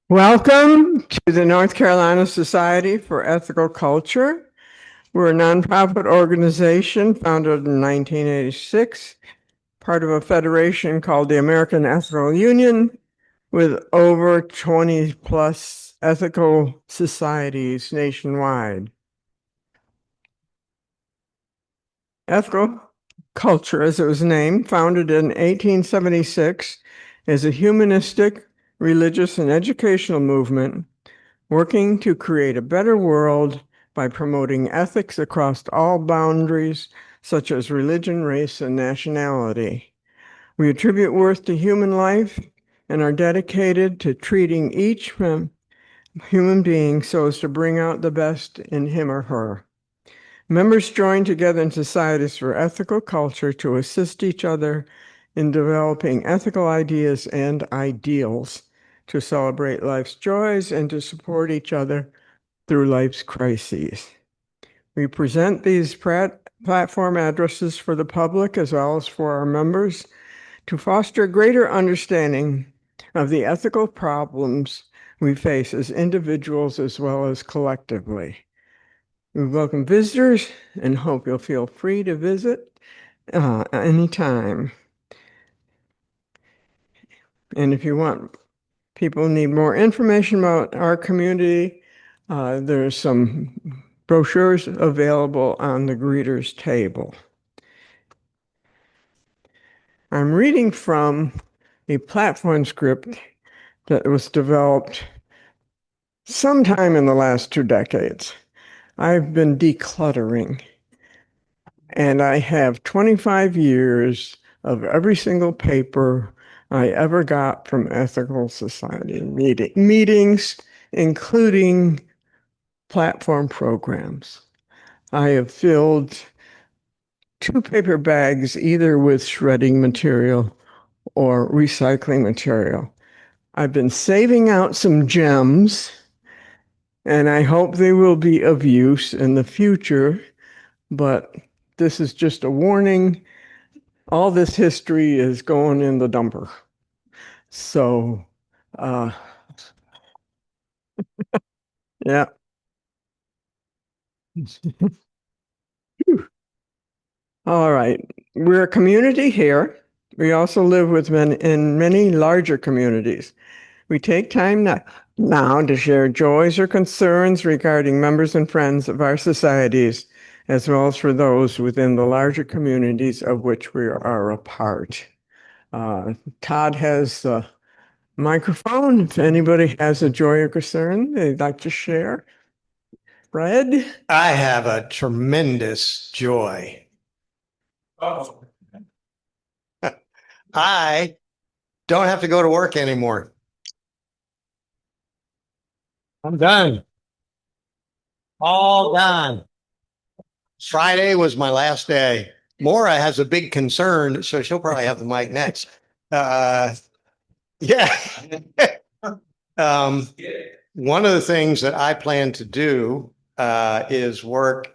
Welcome to the North Carolina Society for Ethical Culture. We're a nonprofit organization founded in 1986, part of a federation called the American Ethical Union, with over 20 plus ethical societies nationwide. Ethical Culture, as it was named, founded in 1876, is a humanistic, religious, and educational movement working to create a better world by promoting ethics across all boundaries, such as religion, race, and nationality. We attribute worth to human life and are dedicated to treating each human being so as to bring out the best in him or her. Members join together in societies for ethical culture to assist each other in developing ethical ideas and ideals, to celebrate life's joys, and to support each other through life's crises. We present these platform addresses for the public as well as for our members to foster greater understanding of the ethical problems we face as individuals as well as collectively. We welcome visitors and hope you'll feel free to visit anytime. And if you want, people need more information about our community, there's some brochures available on the greeters table. I'm reading from a platform script that was developed sometime in the last 2 decades. I've been decluttering, and I have 25 years of every single paper I ever got from Ethical Society meetings, including platform programs. I have filled 2 paper bags either with shredding material or recycling material. I've been saving out some gems, and I hope they will be of use in the future, but this is just a warning. All this history is going in the dumper. So, yeah. All right. We're a community here. We also live in many larger communities. We take time now to share joys or concerns regarding members and friends of our societies, as well as for those within the larger communities of which we are a part. Todd has the microphone. If anybody has a joy or concern they'd like to share. Fred? I have a tremendous joy. Oh. I don't have to go to work anymore. I'm done. All done. Friday was my last day. Maura has a big concern, so she'll probably have the mic next. Yeah. One of the things that I plan to do is work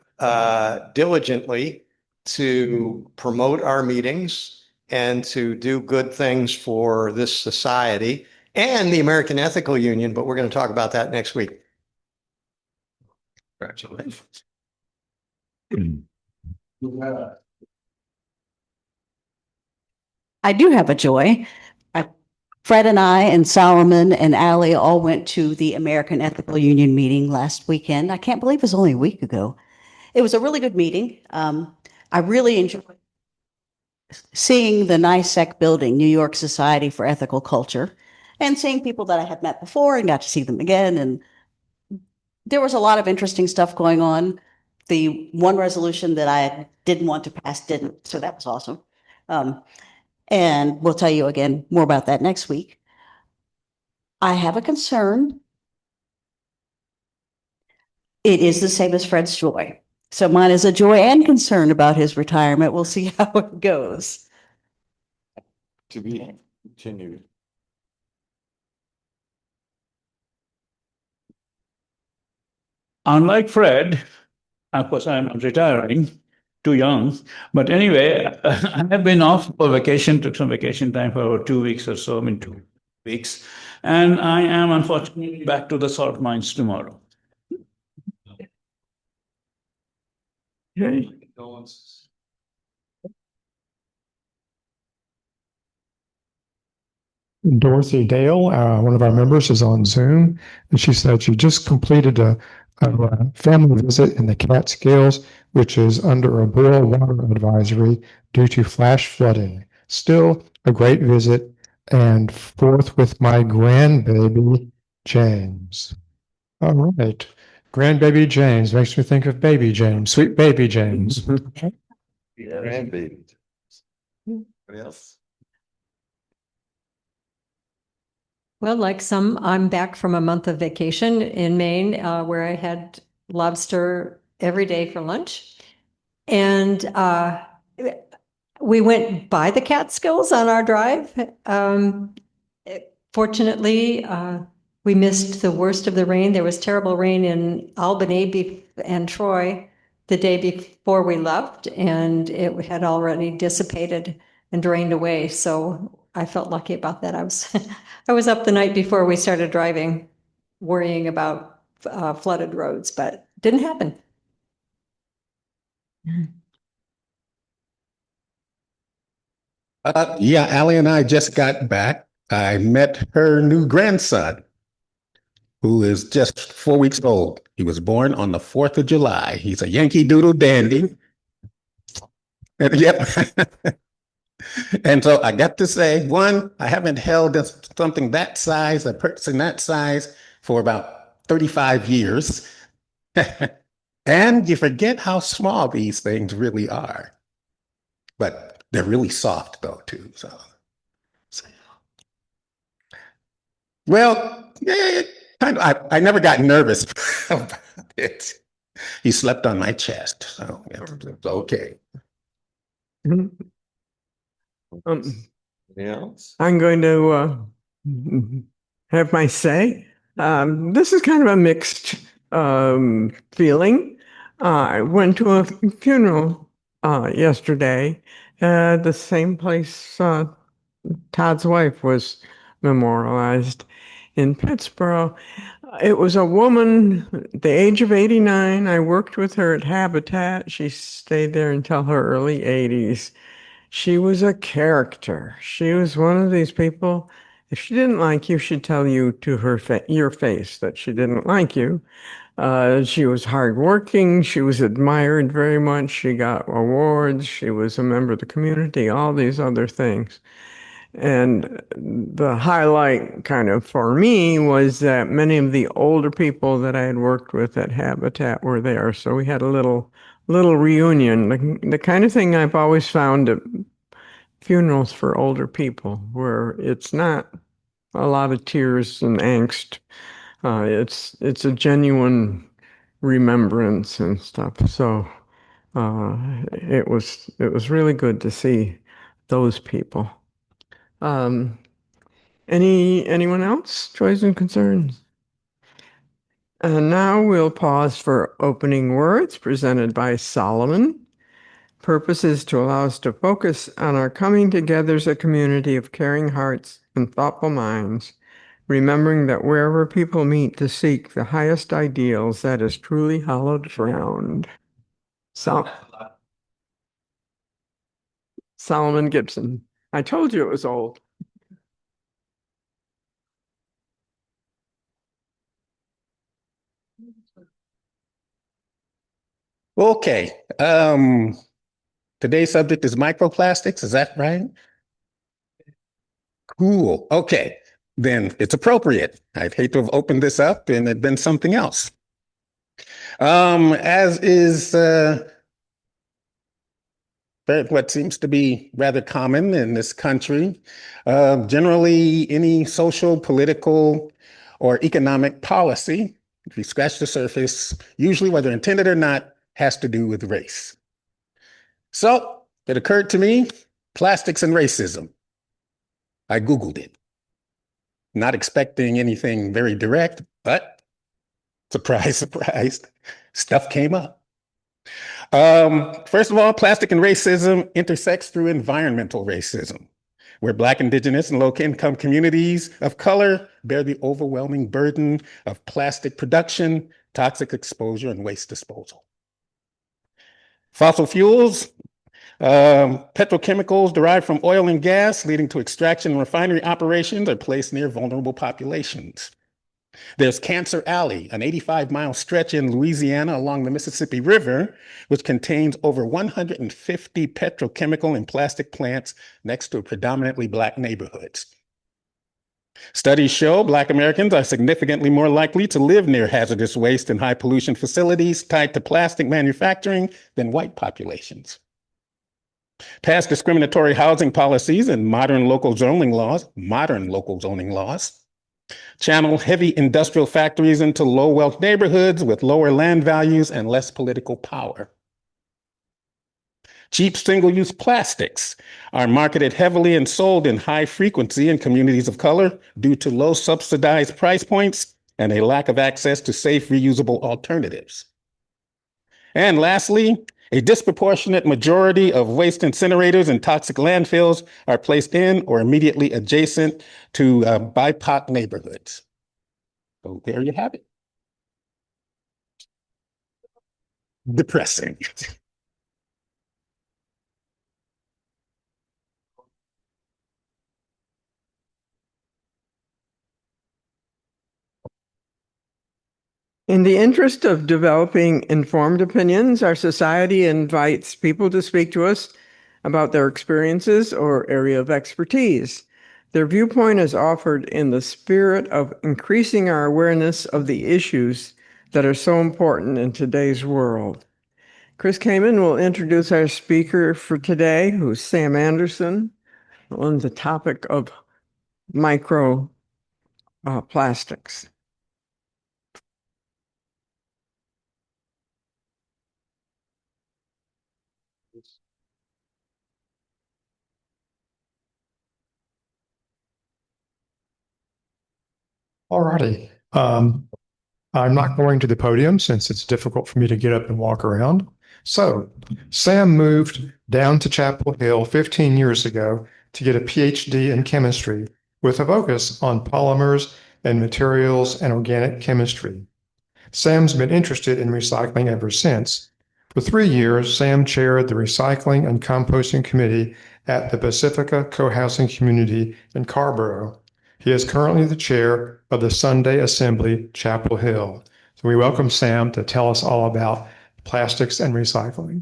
diligently to promote our meetings and to do good things for this society and the American Ethical Union, but we're going to talk about that next week. Congratulations. I do have a joy. Fred and I and Solomon and Allie all went to the American Ethical Union meeting last weekend. I can't believe it was only a week ago. It was a really good meeting. I really enjoyed seeing the NYSEC building, New York Society for Ethical Culture, and seeing people that I had met before and got to see them again. And there was a lot of interesting stuff going on. The one resolution that I didn't want to pass didn't, so that was awesome. And we'll tell you again more about that next week. I have a concern. It is the same as Fred's joy. So mine is a joy and concern about his retirement. We'll see how it goes. To be continued. unlike Fred, of course, I'm retiring, too young. But anyway, I have been off for vacation, took some vacation time for about 2 weeks or so, I mean, 2 weeks. And I am unfortunately back to the salt mines tomorrow. Okay. Dorothy Dale, one of our members, is on Zoom, and she said she just completed a family visit in the Catskills, which is under a boil water advisory due to flash flooding. Still a great visit, and forth with my grandbaby, James. All right. Grandbaby James makes me think of baby James, sweet baby James. Grandbaby. What else? Well, like some, I'm back from a month of vacation in Maine, where I had lobster every day for lunch. And we went by the Catskills on our drive. Fortunately, we missed the worst of the rain. There was terrible rain in Albany and Troy the day before we left, and it had already dissipated and drained away. So I felt lucky about that. I was up the night before we started driving, worrying about flooded roads, but didn't happen. Yeah, Allie and I just got back. I met her new grandson, who is just 4 weeks old. He was born on the 4th of July. He's a Yankee Doodle dandy. And, yep. And so I got to say, one, I haven't held something that size, a person that size, for about 35 years. And you forget how small these things really are. But they're really soft, though, too. So. Well, yeah, kind of. I never got nervous about it. He slept on my chest, so it's okay. Else? I'm going to have my say. This is kind of a mixed feeling. I went to a funeral yesterday at the same place Todd's wife was memorialized in Pittsburgh. It was a woman, the age of 89. I worked with her at Habitat. She stayed there until her early 80s. She was a character. She was one of these people, if she didn't like you, she'd tell you to your face that she didn't like you. She was hardworking. She was admired very much. She got awards. She was a member of the community, all these other things. And the highlight kind of for me was that many of the older people that I had worked with at Habitat were there. So we had a little reunion, the kind of thing I've always found at funerals for older people, where it's not a lot of tears and angst. It's a genuine remembrance and stuff. So it was really good to see those people. Anyone else? Joys and concerns? And now we'll pause for opening words presented by Solomon. Purpose is to allow us to focus on our coming together as a community of caring hearts and thoughtful minds, remembering that wherever people meet to seek the highest ideals, that is truly hallowed ground. Solomon Gibson. I told you it was old. Okay. Today's subject is microplastics. Is that right? Cool. Okay. Then it's appropriate. I'd hate to have opened this up and it'd been something else. As is what seems to be rather common in this country, generally any social, political, or economic policy, if you scratch the surface, usually whether intended or not, has to do with race. So it occurred to me, plastics and racism. I Googled it, not expecting anything very direct, but Surprise, surprise. Stuff came up. First of all, plastic and racism intersects through environmental racism, where Black, Indigenous, and low-income communities of color bear the overwhelming burden of plastic production, toxic exposure, and waste disposal. Fossil fuels, petrochemicals derived from oil and gas, leading to extraction and refinery operations, are placed near vulnerable populations. There's Cancer Alley, an 85-mile stretch in Louisiana along the Mississippi River, which contains over 150 petrochemical and plastic plants next to predominantly Black neighborhoods. Studies show Black Americans are significantly more likely to live near hazardous waste and high pollution facilities tied to plastic manufacturing than white populations. Past discriminatory housing policies and modern local zoning laws, channel heavy industrial factories into low-wealth neighborhoods with lower land values and less political power. Cheap single-use plastics are marketed heavily and sold in high frequency in communities of color due to low subsidized price points and a lack of access to safe, reusable alternatives. And lastly, a disproportionate majority of waste incinerators and toxic landfills are placed in or immediately adjacent to BIPOC neighborhoods. So there you have it. Depressing. In the interest of developing informed opinions, our society invites people to speak to us about their experiences or area of expertise. Their viewpoint is offered in the spirit of increasing our awareness of the issues that are so important in today's world. Chris Kamen will introduce our speaker for today, who's Sam Anderson, on the topic of microplastics. All righty. I'm not going to the podium since it's difficult for me to get up and walk around. So Sam moved down to Chapel Hill 15 years ago to get a PhD in chemistry with a focus on polymers and materials and organic chemistry. Sam's been interested in recycling ever since. For 3 years, Sam chaired the Recycling and Composting Committee at the Pacifica Co-housing Community in Carborough. He is currently the chair of the Sunday Assembly, Chapel Hill. So we welcome Sam to tell us all about plastics and recycling.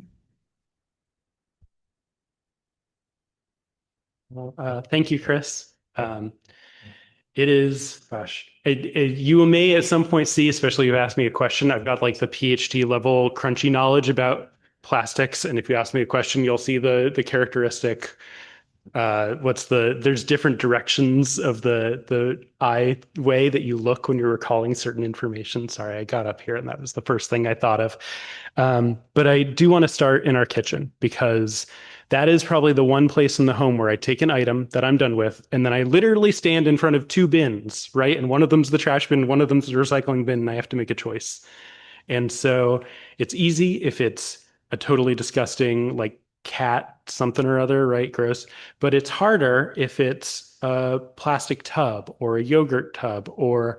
Well, thank you, Chris. It is, you may at some point see, especially if you ask me a question, I've got like the PhD level crunchy knowledge about plastics. And if you ask me a question, you'll see the characteristic, there's different directions of the eye way that you look when you're recalling certain information. Sorry, I got up here and that was the first thing I thought of. But I do want to start in our kitchen because that is probably the one place in the home where I take an item that I'm done with, and then I literally stand in front of two bins, right? And one of them's the trash bin, one of them's the recycling bin, and I have to make a choice. And so it's easy if it's a totally disgusting, like cat something or other, right? Gross. But it's harder if it's a plastic tub or a yogurt tub, or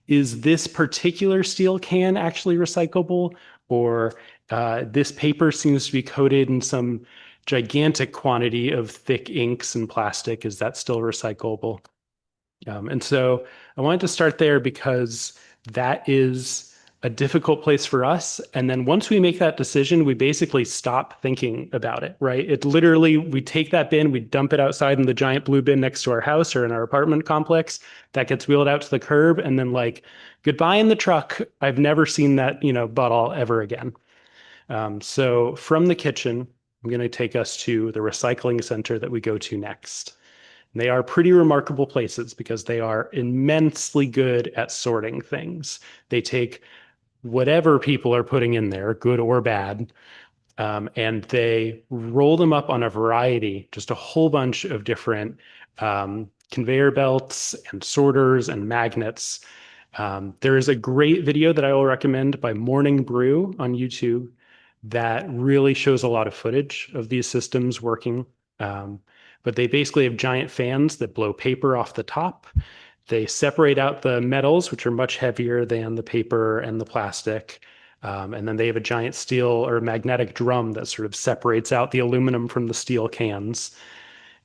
is this particular steel can actually recyclable? Or this paper seems to be coated in some gigantic quantity of thick inks and plastic. Is that still recyclable? And so I wanted to start there because that is a difficult place for us. And then once we make that decision, we basically stop thinking about it, right? It literally, we take that bin, we dump it outside in the giant blue bin next to our house or in our apartment complex. That gets wheeled out to the curb, and then like, goodbye in the truck. I've never seen that, bottle ever again. So from the kitchen, I'm going to take us to the recycling center that we go to next. And they are pretty remarkable places because they are immensely good at sorting things. They take whatever people are putting in there, good or bad, and they roll them up on a variety, just a whole bunch of different conveyor belts and sorters and magnets. There is a great video that I will recommend by Morning Brew on YouTube that really shows a lot of footage of these systems working. But they basically have giant fans that blow paper off the top. They separate out the metals, which are much heavier than the paper and the plastic. And then they have a giant steel or magnetic drum that sort of separates out the aluminum from the steel cans.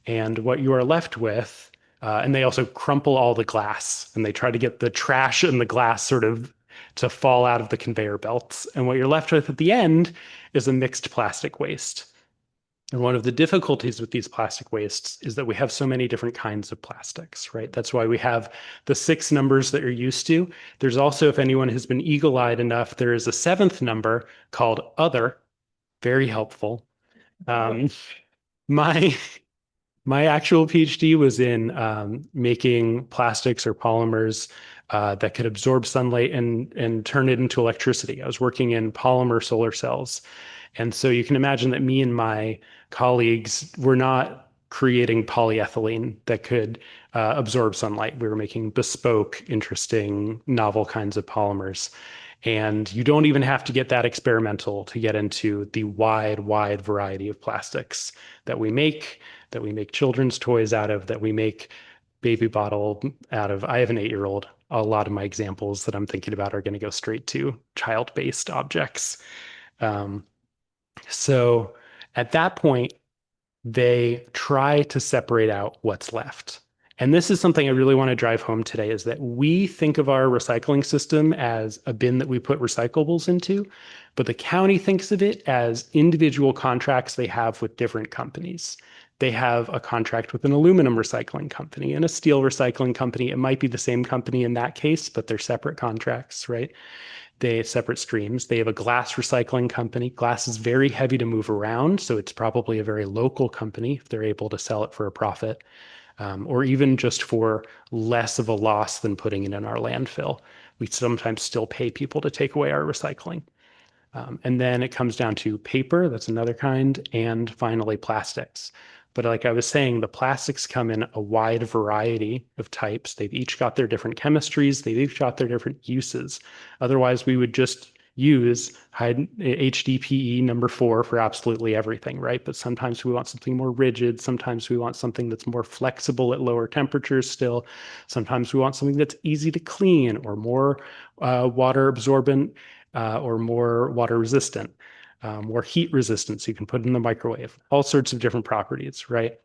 And what you are left with, and they also crumple all the glass and they try to get the trash and the glass sort of to fall out of the conveyor belts. And what you're left with at the end is a mixed plastic waste. And one of the difficulties with these plastic wastes is that we have so many different kinds of plastics, right? That's why we have the 6 numbers that you're used to. There's also, if anyone has been eagle-eyed enough, there is a 7th number called other, very helpful. My actual PhD was in making plastics or polymers that could absorb sunlight and turn it into electricity. I was working in polymer solar cells. And so you can imagine that me and my colleagues were not creating polyethylene that could absorb sunlight. We were making bespoke, interesting, novel kinds of polymers. And you don't even have to get that experimental to get into the wide variety of plastics that we make children's toys out of, that we make baby bottle out of. I have an 8-year-old. A lot of my examples that I'm thinking about are going to go straight to child-based objects. So at that point, they try to separate out what's left. And this is something I really want to drive home today, is that we think of our recycling system as a bin that we put recyclables into, but the county thinks of it as individual contracts they have with different companies. They have a contract with an aluminum recycling company and a steel recycling company. It might be the same company in that case, but they're separate contracts, right? They have separate streams. They have a glass recycling company. Glass is very heavy to move around, so it's probably a very local company if they're able to sell it for a profit, or even just for less of a loss than putting it in our landfill. We sometimes still pay people to take away our recycling. And then it comes down to paper, that's another kind, and finally plastics. But like I was saying, the plastics come in a wide variety of types. They've each got their different chemistries. They've each got their different uses. Otherwise, we would just use HDPE number 4 for absolutely everything, right? But sometimes we want something more rigid. Sometimes we want something that's more flexible at lower temperatures still. Sometimes we want something that's easy to clean or more water absorbent or more water resistant. Or heat resistance, you can put it in the microwave, all sorts of different properties, right?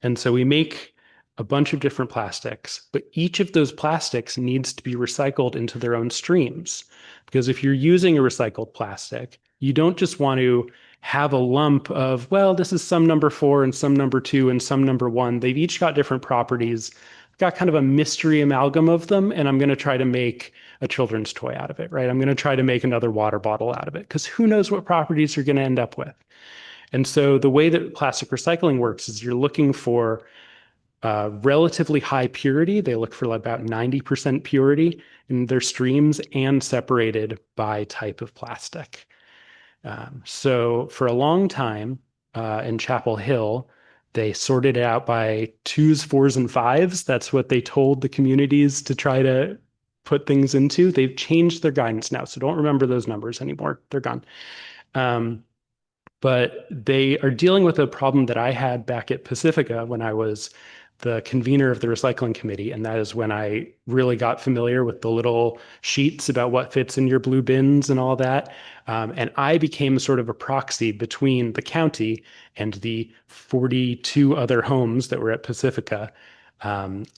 And so we make a bunch of different plastics, but each of those plastics needs to be recycled into their own streams. Because if you're using a recycled plastic, you don't just want to have a lump of, well, this is some number 4 and some number 2 and some number 1. They've each got different properties. I've got kind of a mystery amalgam of them, and I'm going to try to make a children's toy out of it, right? I'm going to try to make another water bottle out of it, because who knows what properties you're going to end up with. And so the way that plastic recycling works is you're looking for relatively high purity. They look for about 90% purity in their streams and separated by type of plastic. So for a long time in Chapel Hill, they sorted it out by 2s, 4s, and 5s. That's what they told the communities to try to put things into. They've changed their guidance now, so don't remember those numbers anymore. They're gone. But they are dealing with a problem that I had back at Pacifica when I was the convener of the recycling committee. And that is when I really got familiar with the little sheets about what fits in your blue bins and all that. And I became sort of a proxy between the county and the 42 other homes that were at Pacifica, and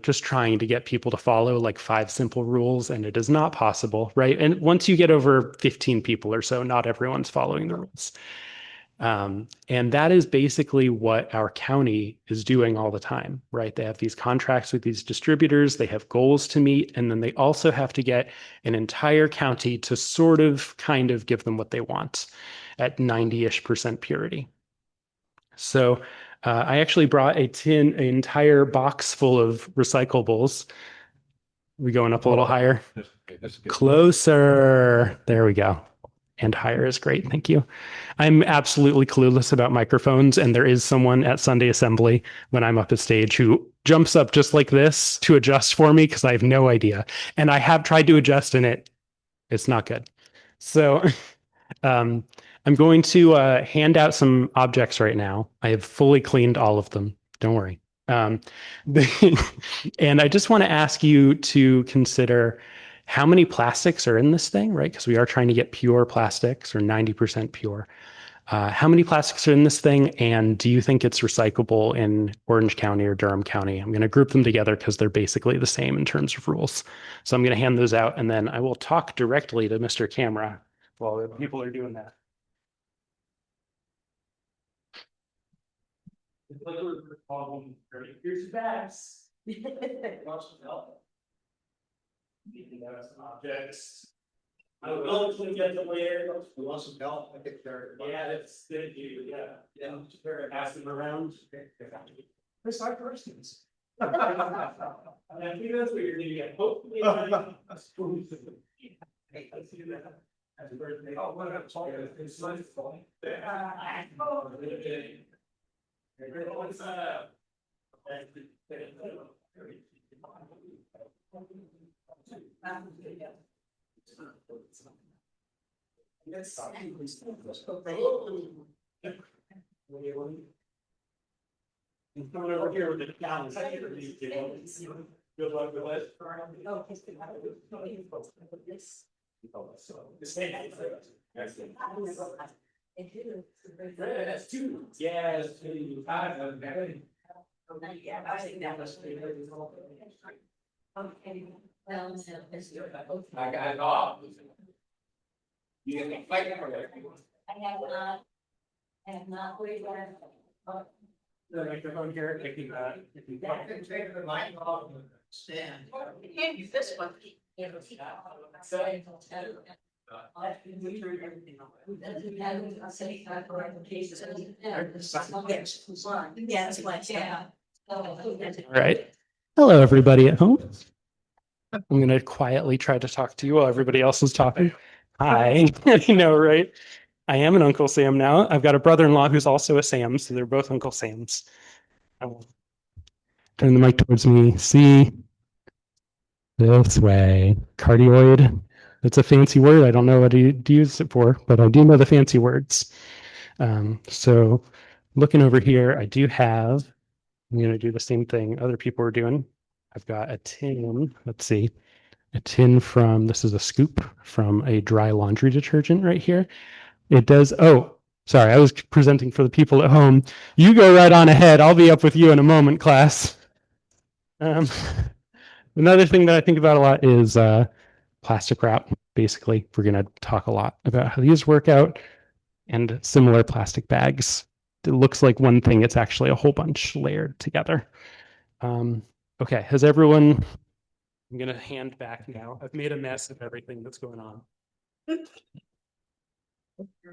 just trying to get people to follow like 5 simple rules. And it is not possible, right? And once you get over 15 people or so, not everyone's following the rules. And that is basically what our county is doing all the time, right? They have these contracts with these distributors, they have goals to meet, and then they also have to get an entire county to sort of kind of give them what they want at 90-ish% purity. So I actually brought an entire box full of recyclables. We going up a little higher? Closer. There we go. and higher is great. Thank you. I'm absolutely clueless about microphones, and there is someone at Sunday Assembly when I'm up at stage who jumps up just like this to adjust for me because I have no idea. And I have tried to adjust and it's not good. So I'm going to hand out some objects right now. I have fully cleaned all of them. Don't worry. And I just want to ask you to consider how many plastics are in this thing, right? Because we are trying to get pure plastics or 90% pure. How many plastics are in this thing? And do you think it's recyclable in Orange County or Durham County? I'm going to group them together because they're basically the same in terms of rules. So I'm going to hand those out and then I will talk directly to Mr. Camera while the people are doing that. Here's your bags. Objects. I will actually get them later. You want some help? I think they're. Yeah, that's good. Yeah. Pass them around. Chris, our persons. And I think that's what you're gonna get. Hopefully. Let's do that. Happy birthday. Oh, what a talk. It's nice. What's up? Coming over here with the gallons. Good luck with it. That's two. Yeah, that's two. I got it off. You can fight for it. I have not waited. The microphone here, taking that. Take the mic off and stand. You can't use this one. All right. Hello, everybody at home. I'm going to quietly try to talk to you while everybody else is talking. Hi. You know, right? I am an Uncle Sam now. I've got a brother-in-law who's also a Sam, so they're both Uncle Sams. I will turn the mic towards me. See this way. Cardioid. It's a fancy word. I don't know what to use it for, but I do know the fancy words. So looking over here, I do have, I'm going to do the same thing other people are doing. I've got a tin, let's see, a tin from, this is a scoop from a dry laundry detergent right here. It does, oh, sorry, I was presenting for the people at home. You go right on ahead. I'll be up with you in a moment, class. Another thing that I think about a lot is plastic wrap. Basically, we're going to talk a lot about how these work out and similar plastic bags. It looks like one thing, it's actually a whole bunch layered together. Okay, has everyone, I'm going to hand back now. I've made a mess of everything that's going on.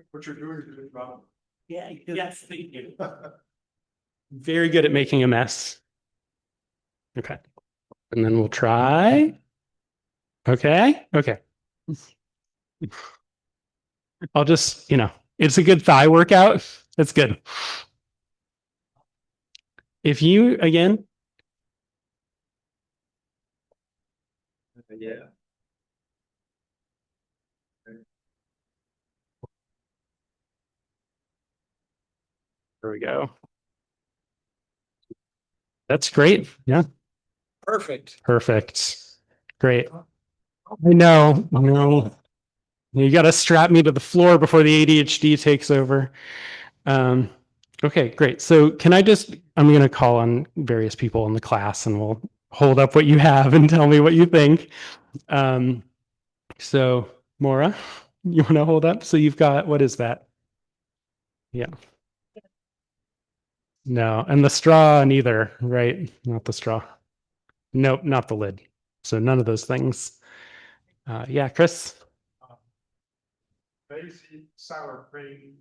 What you're doing is a good job. Yeah, yes, thank you. Very good at making a mess. Okay. And then we'll try. Okay. Okay. I'll just, you know, it's a good thigh workout. That's good. If you, again. Yeah. There we go. That's great. Yeah. Perfect. Perfect. Great. I know. You got to strap me to the floor before the ADHD takes over. Okay, great. So can I just, I'm going to call on various people in the class and we'll hold up what you have and tell me what you think. So Maura, you want to hold up? So you've got, what is that? Yeah. No, and the straw neither, right? Not the straw. Nope, not the lid. So none of those things. Yeah, Chris? Basic sour cream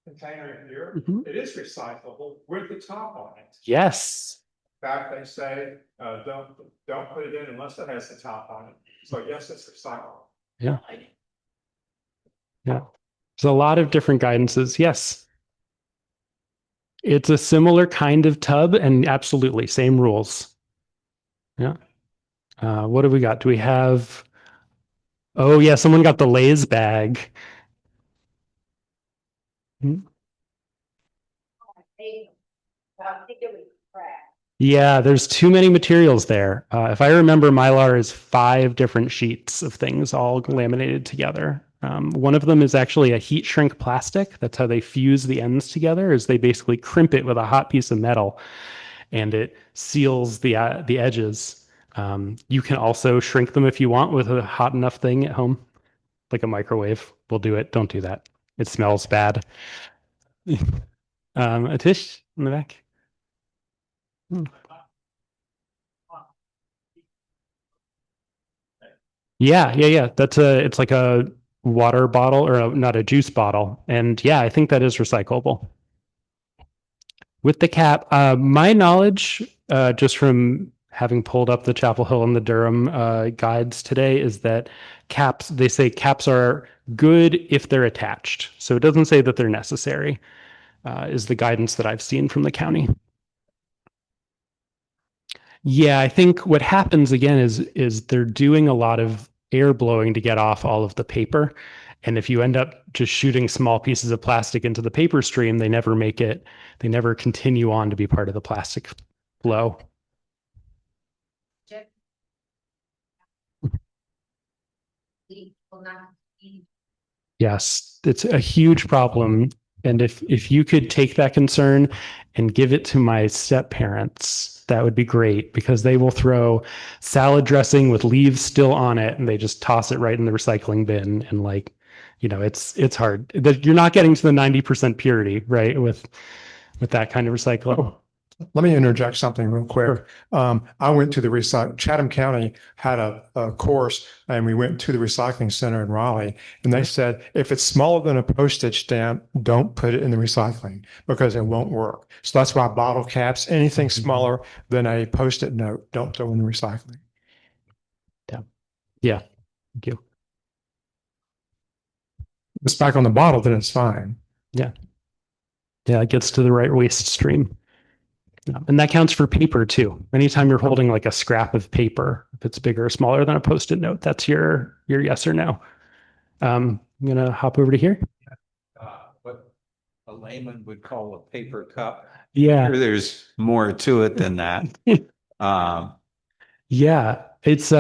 container here. Mhm. It is recyclable with the top on it. Yes. In fact, they say don't put it in unless it has the top on it. So yes, it's recyclable. Yeah. Yeah. There's a lot of different guidances. Yes. It's a similar kind of tub and absolutely same rules. Yeah. What do we got? Do we have, oh yeah, someone got the Lay's bag. Hmm. Yeah, there's too many materials there. If I remember, Mylar is 5 different sheets of things all laminated together. One of them is actually a heat shrink plastic. That's how they fuse the ends together, is they basically crimp it with a hot piece of metal and it seals the edges. You can also shrink them if you want with a hot enough thing at home, like a microwave. We'll do it. Don't do that. It smells bad. Atish in the back. Yeah. It's like a water bottle or not a juice bottle. And yeah, I think that is recyclable. With the cap, my knowledge, just from having pulled up the Chapel Hill and the Durham guides today, is that they say caps are good if they're attached. So it doesn't say that they're necessary, is the guidance that I've seen from the county. Yeah, I think what happens again is they're doing a lot of air blowing to get off all of the paper. And if you end up just shooting small pieces of plastic into the paper stream, they never continue on to be part of the plastic flow. Yes, it's a huge problem. And if you could take that concern and give it to my step parents, that would be great, because they will throw salad dressing with leaves still on it and they just toss it right in the recycling bin. And like, it's hard. You're not getting to the 90% purity, right? With that kind of recycling. Oh, let me interject something real quick. I went to the Chatham County had a course, and we went to the recycling center in Raleigh, and they said, if it's smaller than a postage stamp, don't put it in the recycling because it won't work. So that's why bottle caps, anything smaller than a Post-it note, don't throw in the recycling. Yeah. Thank you. If it's back on the bottle, then it's fine. Yeah, it gets to the right waste stream. And that counts for paper too. Anytime you're holding like a scrap of paper, if it's bigger or smaller than a Post-it note, that's your yes or no. I'm going to hop over to here. What a layman would call a paper cup. Yeah. Sure, there's more to it than that. Yeah, it's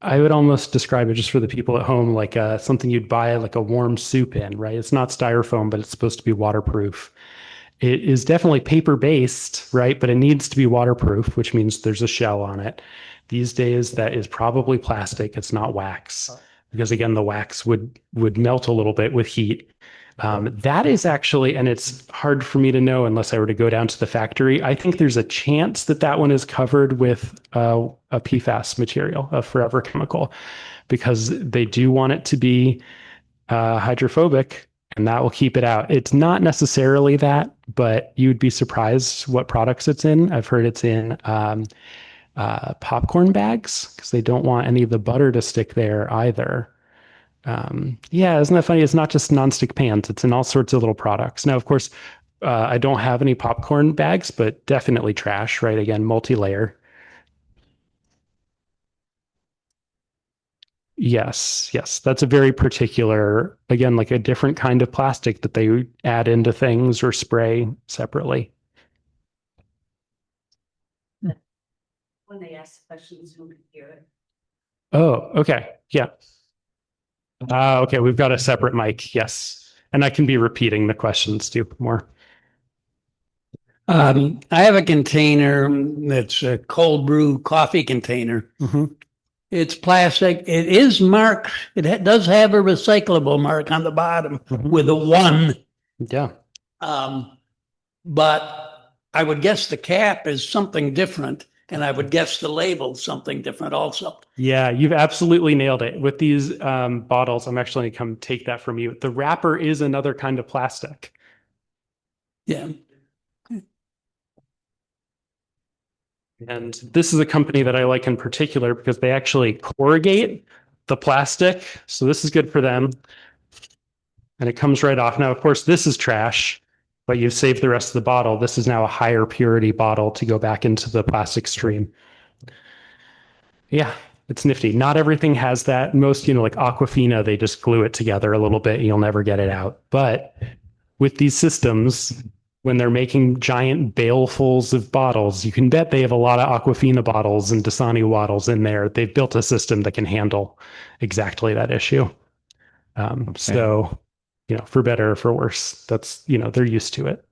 I would almost describe it, just for the people at home, like something you'd buy like a warm soup in, right? It's not styrofoam, but it's supposed to be waterproof. It is definitely paper based, right? But it needs to be waterproof, which means there's a shell on it. These days, that is probably plastic. It's not wax, because again, the wax would melt a little bit with heat. That is actually, and it's hard for me to know unless I were to go down to the factory. I think there's a chance that one is covered with a PFAS material, a forever chemical, because they do want it to be hydrophobic, and that will keep it out. It's not necessarily that, but you'd be surprised what products it's in. I've heard it's in popcorn bags, because they don't want any of the butter to stick there either. Yeah, isn't that funny? It's not just nonstick pans. It's in all sorts of little products. Now, of course, I don't have any popcorn bags, but definitely trash, right? Again, multi-layer. Yes. That's a very particular, again, like a different kind of plastic that they add into things or spray separately. When they ask questions, you can hear it. Oh, okay. Yeah. Okay, we've got a separate mic. Yes. And I can be repeating the questions too more. I have a container that's a cold brew coffee container. Mm-hmm. It's plastic. It is marked. Does have a recyclable mark on the bottom with a 1. Yeah. But I would guess the cap is something different, and I would guess the label something different also. Yeah, you've absolutely nailed it. With these bottles, I'm actually going to come take that from you. The wrapper is another kind of plastic. Yeah. And this is a company that I like in particular because they actually corrugate the plastic. So this is good for them. and it comes right off. Now, of course, this is trash, but you've saved the rest of the bottle. This is now a higher purity bottle to go back into the plastic stream. Yeah, it's nifty. Not everything has that. Most, like Aquafina, they just glue it together a little bit and you'll never get it out. But with these systems, when they're making giant balefuls of bottles, you can bet they have a lot of Aquafina bottles and Dasani bottles in there. They've built a system that can handle exactly that issue. So, for better or for worse, that's, they're used to it.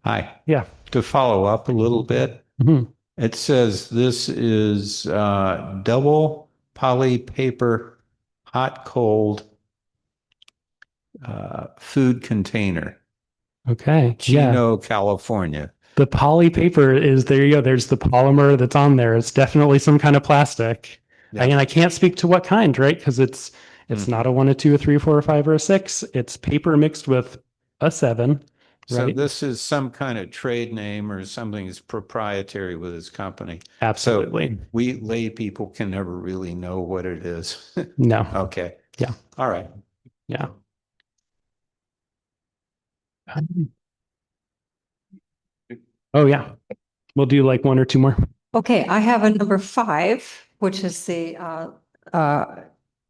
Hi. Yeah. To follow up a little bit, Mhm. it says this is double poly paper hot cold food container. Okay. Yeah. Chino, California. The poly paper is, there you go. There's the polymer that's on there. It's definitely some kind of plastic. Yeah. And I can't speak to what kind, right? Because it's not a 1, a 2, a 3, a 4, a 5, or a 6. It's paper mixed with a 7. So Right. this is some kind of trade name or something that's proprietary with his company. Absolutely. So we lay people can never really know what it is. No. Okay. Yeah. All right. Yeah. Oh, yeah. We'll do like 1 or 2 more. Okay, I have a number 5, which is the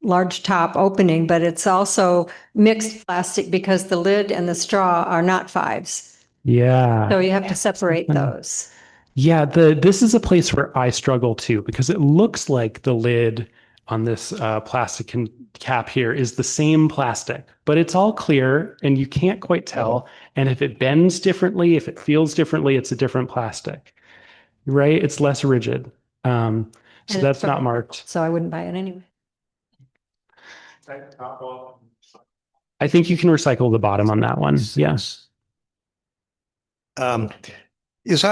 large top opening, but it's also mixed plastic because the lid and the straw are not 5s. Yeah. So you have to separate those. Yeah, this is a place where I struggle too, because it looks like the lid on this plastic cap here is the same plastic, but it's all clear and you can't quite tell. And if it bends differently, if it feels differently, it's a different plastic, right? It's less rigid. So And that's it's not marked. So I wouldn't buy it anyway. I think you can recycle the bottom on that one. Yes. This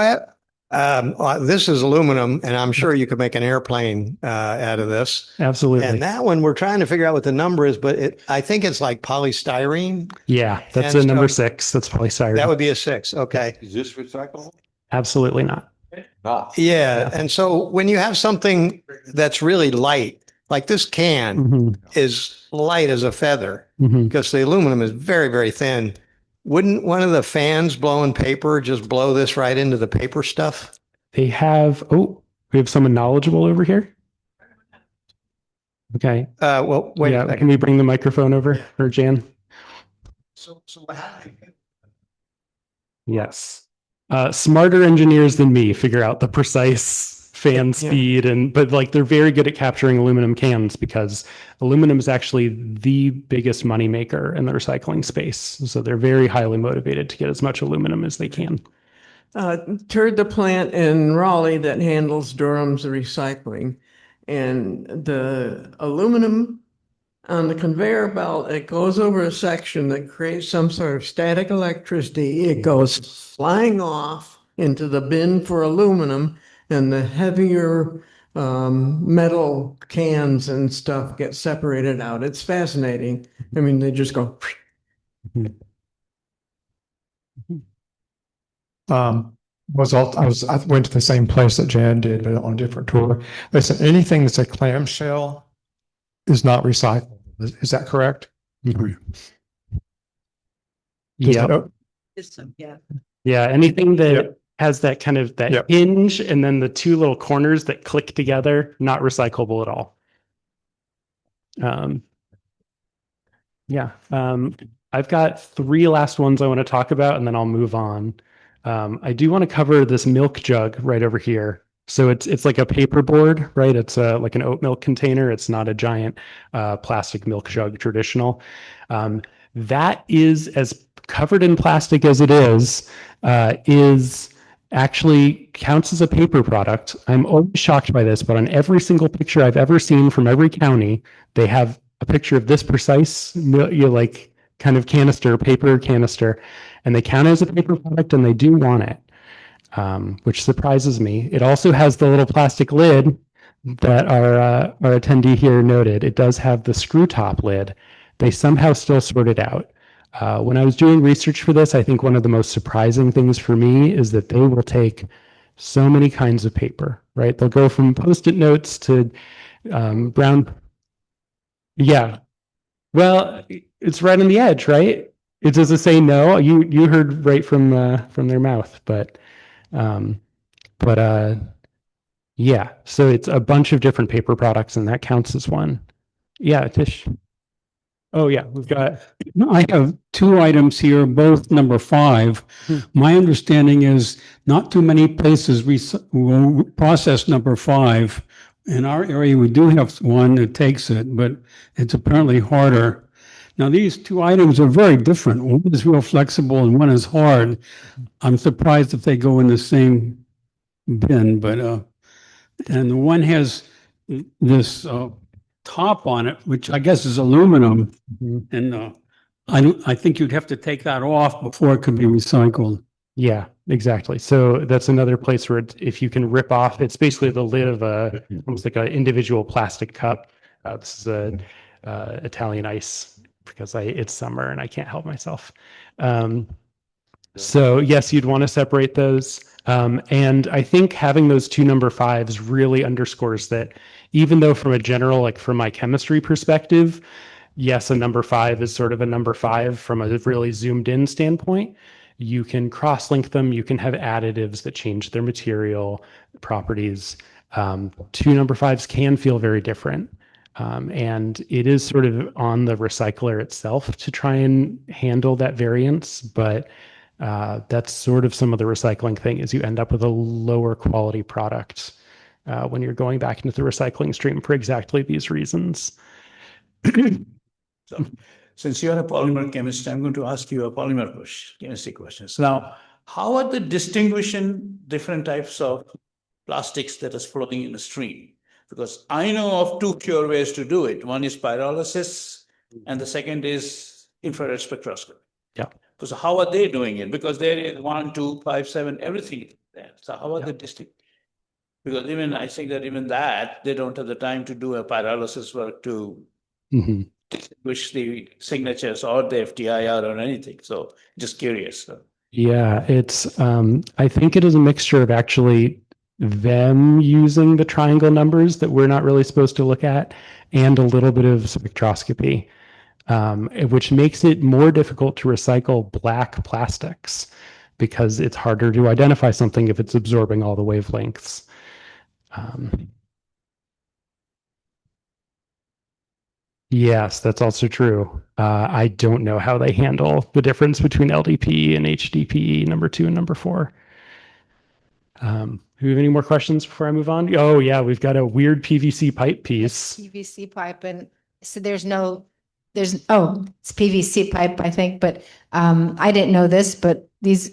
is aluminum, and I'm sure you could make an airplane out of this. Absolutely. And that one, we're trying to figure out what the number is, but I think it's like polystyrene. Yeah, that's And a number so- 6. That's polystyrene. That would be a 6. Okay. Is this recyclable? Absolutely not. Yeah. And so when you have something that's really light, like this can Mhm. is light as a feather Mhm. because the aluminum is very, very thin. Wouldn't one of the fans blowing paper just blow this right into the paper stuff? We have someone knowledgeable over here. Okay. Well, wait a Yeah. second. Can we bring the microphone over for Jan? So Yes. Smarter engineers than me figure out the precise fan Yeah. speed but like they're very good at capturing aluminum cans because aluminum is actually the biggest moneymaker in the recycling space. So they're very highly motivated to get as much aluminum as they can. Toured the plant in Raleigh that handles Durham's recycling. And the aluminum on the conveyor belt, it goes over a section that creates some sort of static electricity. It goes flying off into the bin for aluminum, and the heavier metal cans and stuff get separated out. It's fascinating. I mean, they just go. I went to the same place that Jan did, but on a different tour. They said anything that's a clamshell is not recyclable. Is that correct? Yeah. Yeah. Anything that Yep. has that kind of that Yep. hinge and then the 2 little corners that click together, not recyclable at all. I've got 3 last ones I want to talk about and then I'll move on. I do want to cover this milk jug right over here. So it's like a paper board, right? It's like an oat milk container. It's not a giant plastic milk jug traditional. That is as covered in plastic as it is actually counts as a paper product. I'm always shocked by this, but on every single picture I've ever seen from every county, they have a picture of this precise, like kind of canister, paper canister, and they count it as a paper product and they do want it. Which surprises me. It also has the little plastic lid that our attendee here noted. It does have the screw top lid. They somehow still sort it out. When I was doing research for this, I think one of the most surprising things for me is that they will take so many kinds of paper, right? They'll go from Post-it notes to brown. Yeah. Well, it's right on the edge, right? It doesn't say no. You heard right from their mouth, but um, yeah. So it's a bunch of different paper products, and that counts as one. Yeah, Tish. Oh yeah, we've got. I have two items here, both number 5. My understanding is not too many places will process number 5. In our area, we do have one that takes it, but it's apparently harder. Now, these two items are very different. One is real flexible and one is hard. I'm surprised if they go in the same bin, but and the one has this top on it, which I guess is aluminum, and I think you'd have to take that off before it could be recycled. Yeah, exactly. So that's another place where if you can rip off, it's basically the lid of almost like an individual plastic cup. This is a Italian ice because it's summer and I can't help myself. So yes, you'd want to separate those. And I think having those two number 5s really underscores that even though from a general, like from my chemistry perspective, yes, a number 5 is sort of a number 5 from a really zoomed in standpoint. You can cross-link them. You can have additives that change their material properties. Two number 5s can feel very different. And it is sort of on the recycler itself to try and handle that variance. But that's sort of some of the recycling thing is you end up with a lower quality product when you're going back into the recycling stream for exactly these reasons. So, since you're a polymer chemist, I'm going to ask you a polymer chemistry questions. Now, how are they distinguishing different types of plastics that is flowing in the stream? Because I know of two pure ways to do it. One is pyrolysis, and the second is infrared spectroscopy. Yeah. So how are they doing it? Because there is 1, 2, 5, 7, everything there. So how are they distinct? Because even I think that even that they don't have the time to do a pyrolysis work to distinguish the signatures or the FTIR or anything. So just curious. Yeah, it's I think it is a mixture of actually them using the triangle numbers that we're not really supposed to look at and a little bit of spectroscopy, which makes it more difficult to recycle black plastics because it's harder to identify something if it's absorbing all the wavelengths. Yes, that's also true. I don't know how they handle the difference between LDPE and HDPE number 2 and number 4. Do we have any more questions before I move on? Oh yeah, we've got a weird PVC pipe piece. PVC pipe, and so it's PVC pipe, I think, but I didn't know this, but these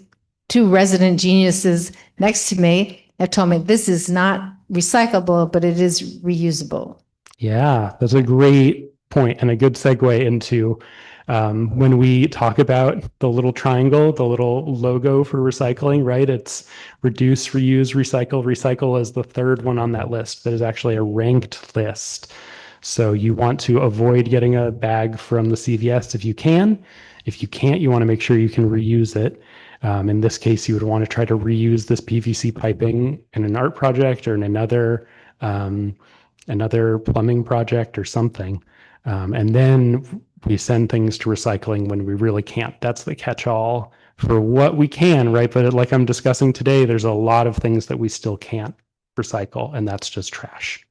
two resident geniuses next to me have told me this is not recyclable, but it is reusable. Yeah, that's a great point and a good segue into when we talk about the little triangle, the little logo for recycling, right? It's reduce, reuse, recycle. Recycle is the third one on that list that is actually a ranked list. So you want to avoid getting a bag from the CVS if you can. If you can't, you want to make sure you can reuse it. In this case, you would want to try to reuse this PVC piping in an art project or in another plumbing project or something. And then we send things to recycling when we really can't. That's the catch-all for what we can, right? But like I'm discussing today, there's a lot of things that we still can't recycle, and that's just trash.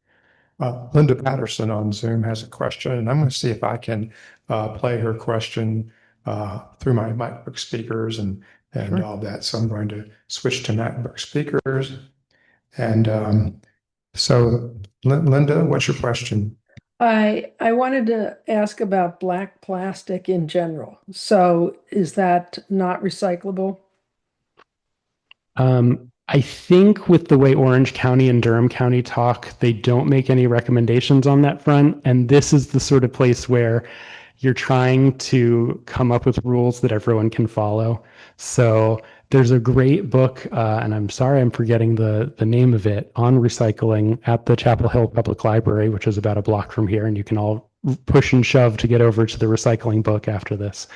Linda Patterson on Zoom has a question, and I'm going to see if I can play her question through my MacBook speakers and Sure. all that. So I'm going to switch to MacBook speakers. And so, Linda, what's your question? I wanted to ask about black plastic in general. So is that not recyclable? I think with the way Orange County and Durham County talk, they don't make any recommendations on that front. And this is the sort of place where you're trying to come up with rules that everyone can follow. So there's a great book, and I'm sorry I'm forgetting the name of it, on recycling at the Chapel Hill Public Library, which is about a block from here, and you can all push and shove to get over to the recycling book after this.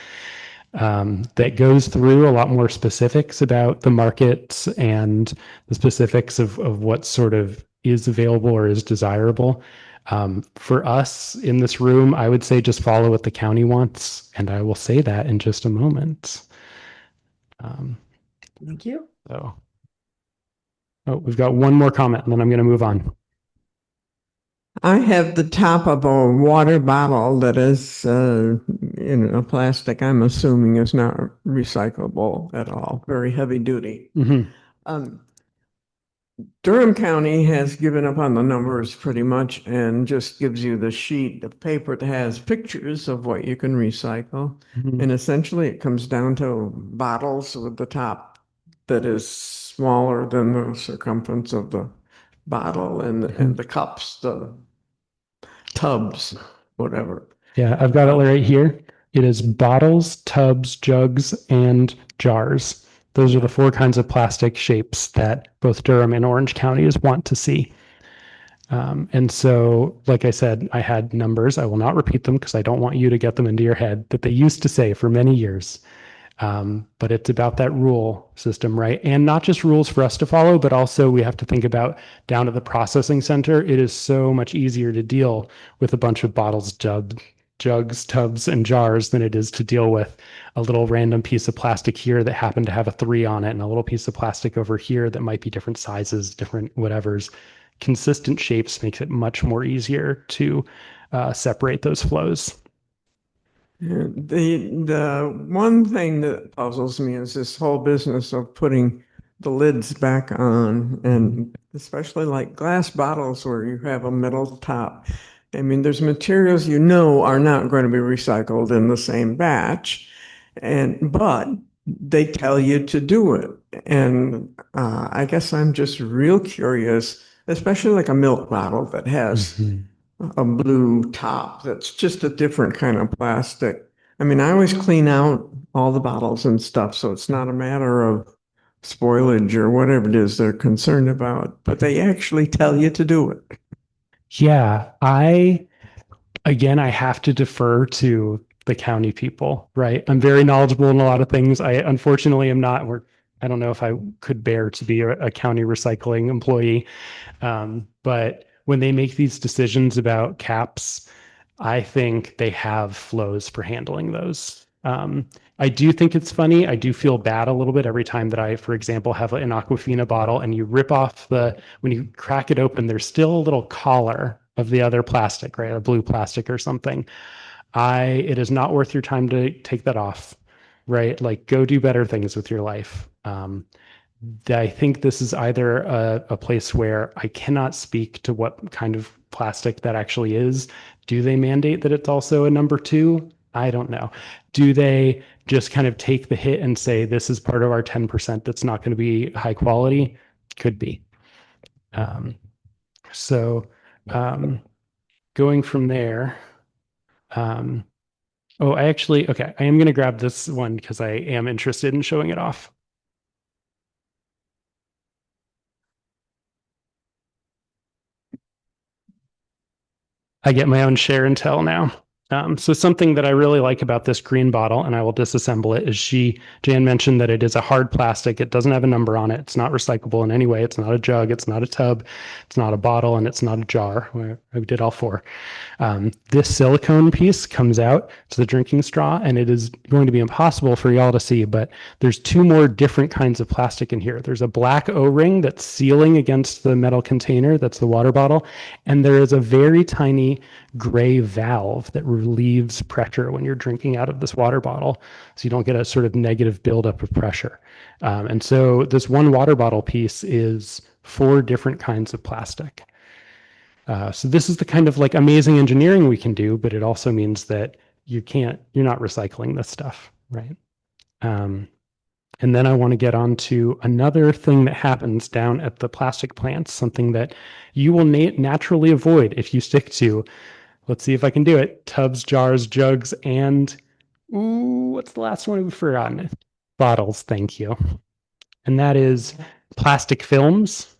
That goes through a lot more specifics about the markets and the specifics of what sort of is available or is desirable. For us in this room, I would say just follow what the county wants, and I will say that in just a moment. Thank you. So, oh, we've got one more comment, and then I'm going to move on. I have the top of a water bottle that is in a plastic I'm assuming is not recyclable at all, very heavy duty. Durham County has given up on the numbers pretty much and just gives you the sheet of paper that has pictures of what you can recycle. And essentially it comes down to bottles with the top that is smaller than the circumference of the bottle and the cups, the tubs, whatever. Yeah, I've got it right here. It is bottles, tubs, jugs, and jars. Those are the 4 kinds of plastic shapes that both Durham and Orange counties want to see. And so, like I said, I had numbers. I will not repeat them because I don't want you to get them into your head that they used to say for many years. But it's about that rule system, right? And not just rules for us to follow, but also we have to think about down at the processing center. It is so much easier to deal with a bunch of bottles, jugs, tubs, and jars than it is to deal with a little random piece of plastic here that happened to have a 3 on it and a little piece of plastic over here that might be different sizes, different whatevers. Consistent shapes makes it much more easier to separate those flows. The one thing that puzzles me is this whole business of putting the lids back on, and especially like glass bottles where you have a metal top. I mean, there's materials you know are not going to be recycled in the same batch, but they tell you to do it. And I guess I'm just real curious, especially like a milk bottle that has a blue top that's just a different kind of plastic. I mean, I always clean out all the bottles and stuff, so it's not a matter of spoilage or whatever it is they're concerned about, but they actually tell you to do it. Yeah, I have to defer to the county people, right? I'm very knowledgeable in a lot of things. I unfortunately am not, I don't know if I could bear to be a county recycling employee. But when they make these decisions about caps, I think they have flows for handling those. I do think it's funny. I do feel bad a little bit every time that I, for example, have an Aquafina bottle and you rip off when you crack it open, there's still a little collar of the other plastic, right? A blue plastic or something. It is not worth your time to take that off, right? Like go do better things with your life. I think this is either a place where I cannot speak to what kind of plastic that actually is. Do they mandate that it's also a number 2? I don't know. Do they just kind of take the hit and say, this is part of our 10% that's not going to be high quality? Could be. Going from there. I am going to grab this one because I am interested in showing it off. I get my own share and tell now. So something that I really like about this green bottle, and I will disassemble it, is Jan mentioned that it is a hard plastic. It doesn't have a number on it. It's not recyclable in any way. It's not a jug. It's not a tub. It's not a bottle, and it's not a jar. I did all 4. This silicone piece comes out to the drinking straw, and it is going to be impossible for y'all to see, but there's 2 more different kinds of plastic in here. There's a black O-ring that's sealing against the metal container. That's the water bottle. And there is a very tiny gray valve that relieves pressure when you're drinking out of this water bottle, so you don't get a sort of negative buildup of pressure. And so this one water bottle piece is 4 different kinds of plastic. So this is the kind of like amazing engineering we can do, but it also means that you're not recycling this stuff, right? And then I want to get on to another thing that happens down at the plastic plants, something that you will naturally avoid if you stick to, let's see if I can do it, tubs, jars, jugs, and what's the last one we've forgotten? Bottles, thank you. And that is plastic films.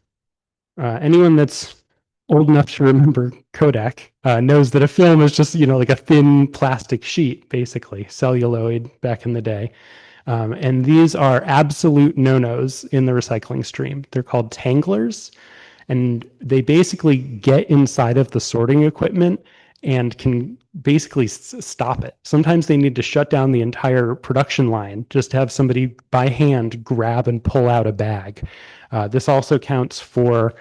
Anyone that's old enough to remember Kodak knows that a film is just, like a thin plastic sheet, basically, celluloid back in the day. And these are absolute no-nos in the recycling stream. They're called tanglers. And they basically get inside of the sorting equipment and can basically stop it. Sometimes they need to shut down the entire production line just to have somebody by hand grab and pull out a bag. This also counts for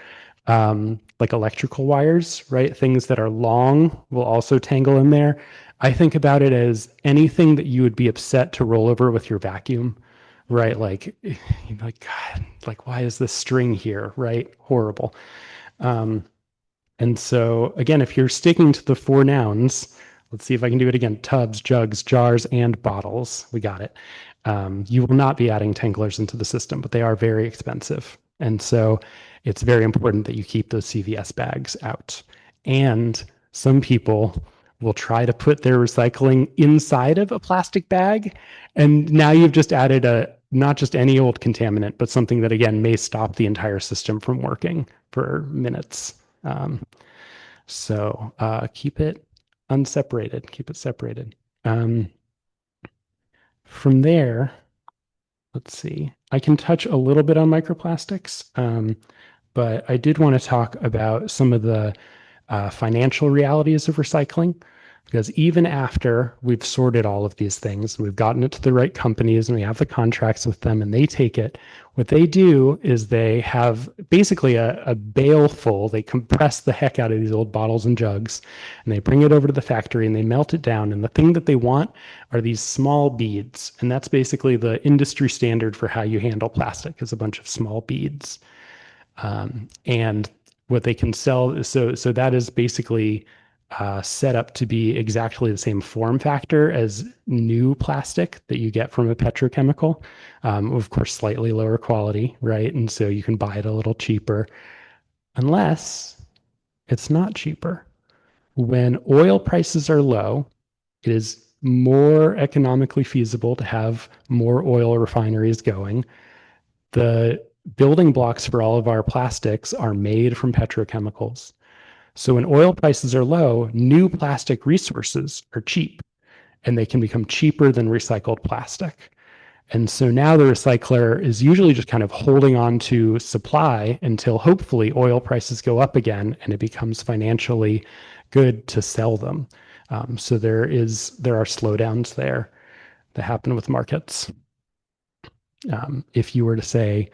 like electrical wires, right? Things that are long will also tangle in there. I think about it as anything that you would be upset to roll over with your vacuum, right? Like, you're like, God, like, why is this string here, right? Horrible. And so again, if you're sticking to the 4 nouns, let's see if I can do it again: tubs, jugs, jars, and bottles. We got it. You will not be adding tanglers into the system, but they are very expensive. And so it's very important that you keep those CVS bags out. And some people will try to put their recycling inside of a plastic bag. And now you've just added not just any old contaminant, but something that, again, may stop the entire system from working for minutes. So keep it unseparated, keep it separated. From there, let's see, I can touch a little bit on microplastics, but I did want to talk about some of the financial realities of recycling, because even after we've sorted all of these things and we've gotten it to the right companies and we have the contracts with them and they take it, what they do is they have basically a bale full. They compress the heck out of these old bottles and jugs and they bring it over to the factory and they melt it down. And the thing that they want are these small beads. And that's basically the industry standard for how you handle plastic, is a bunch of small beads. And what they can sell, so that is basically set up to be exactly the same form factor as new plastic that you get from a petrochemical. Of course, slightly lower quality, right? And so you can buy it a little cheaper, unless it's not cheaper. When oil prices are low, it is more economically feasible to have more oil refineries going. The building blocks for all of our plastics are made from petrochemicals. So when oil prices are low, new plastic resources are cheap and they can become cheaper than recycled plastic. And so now the recycler is usually just kind of holding on to supply until hopefully oil prices go up again and it becomes financially good to sell them. So there are slowdowns there that happen with markets. If you were to say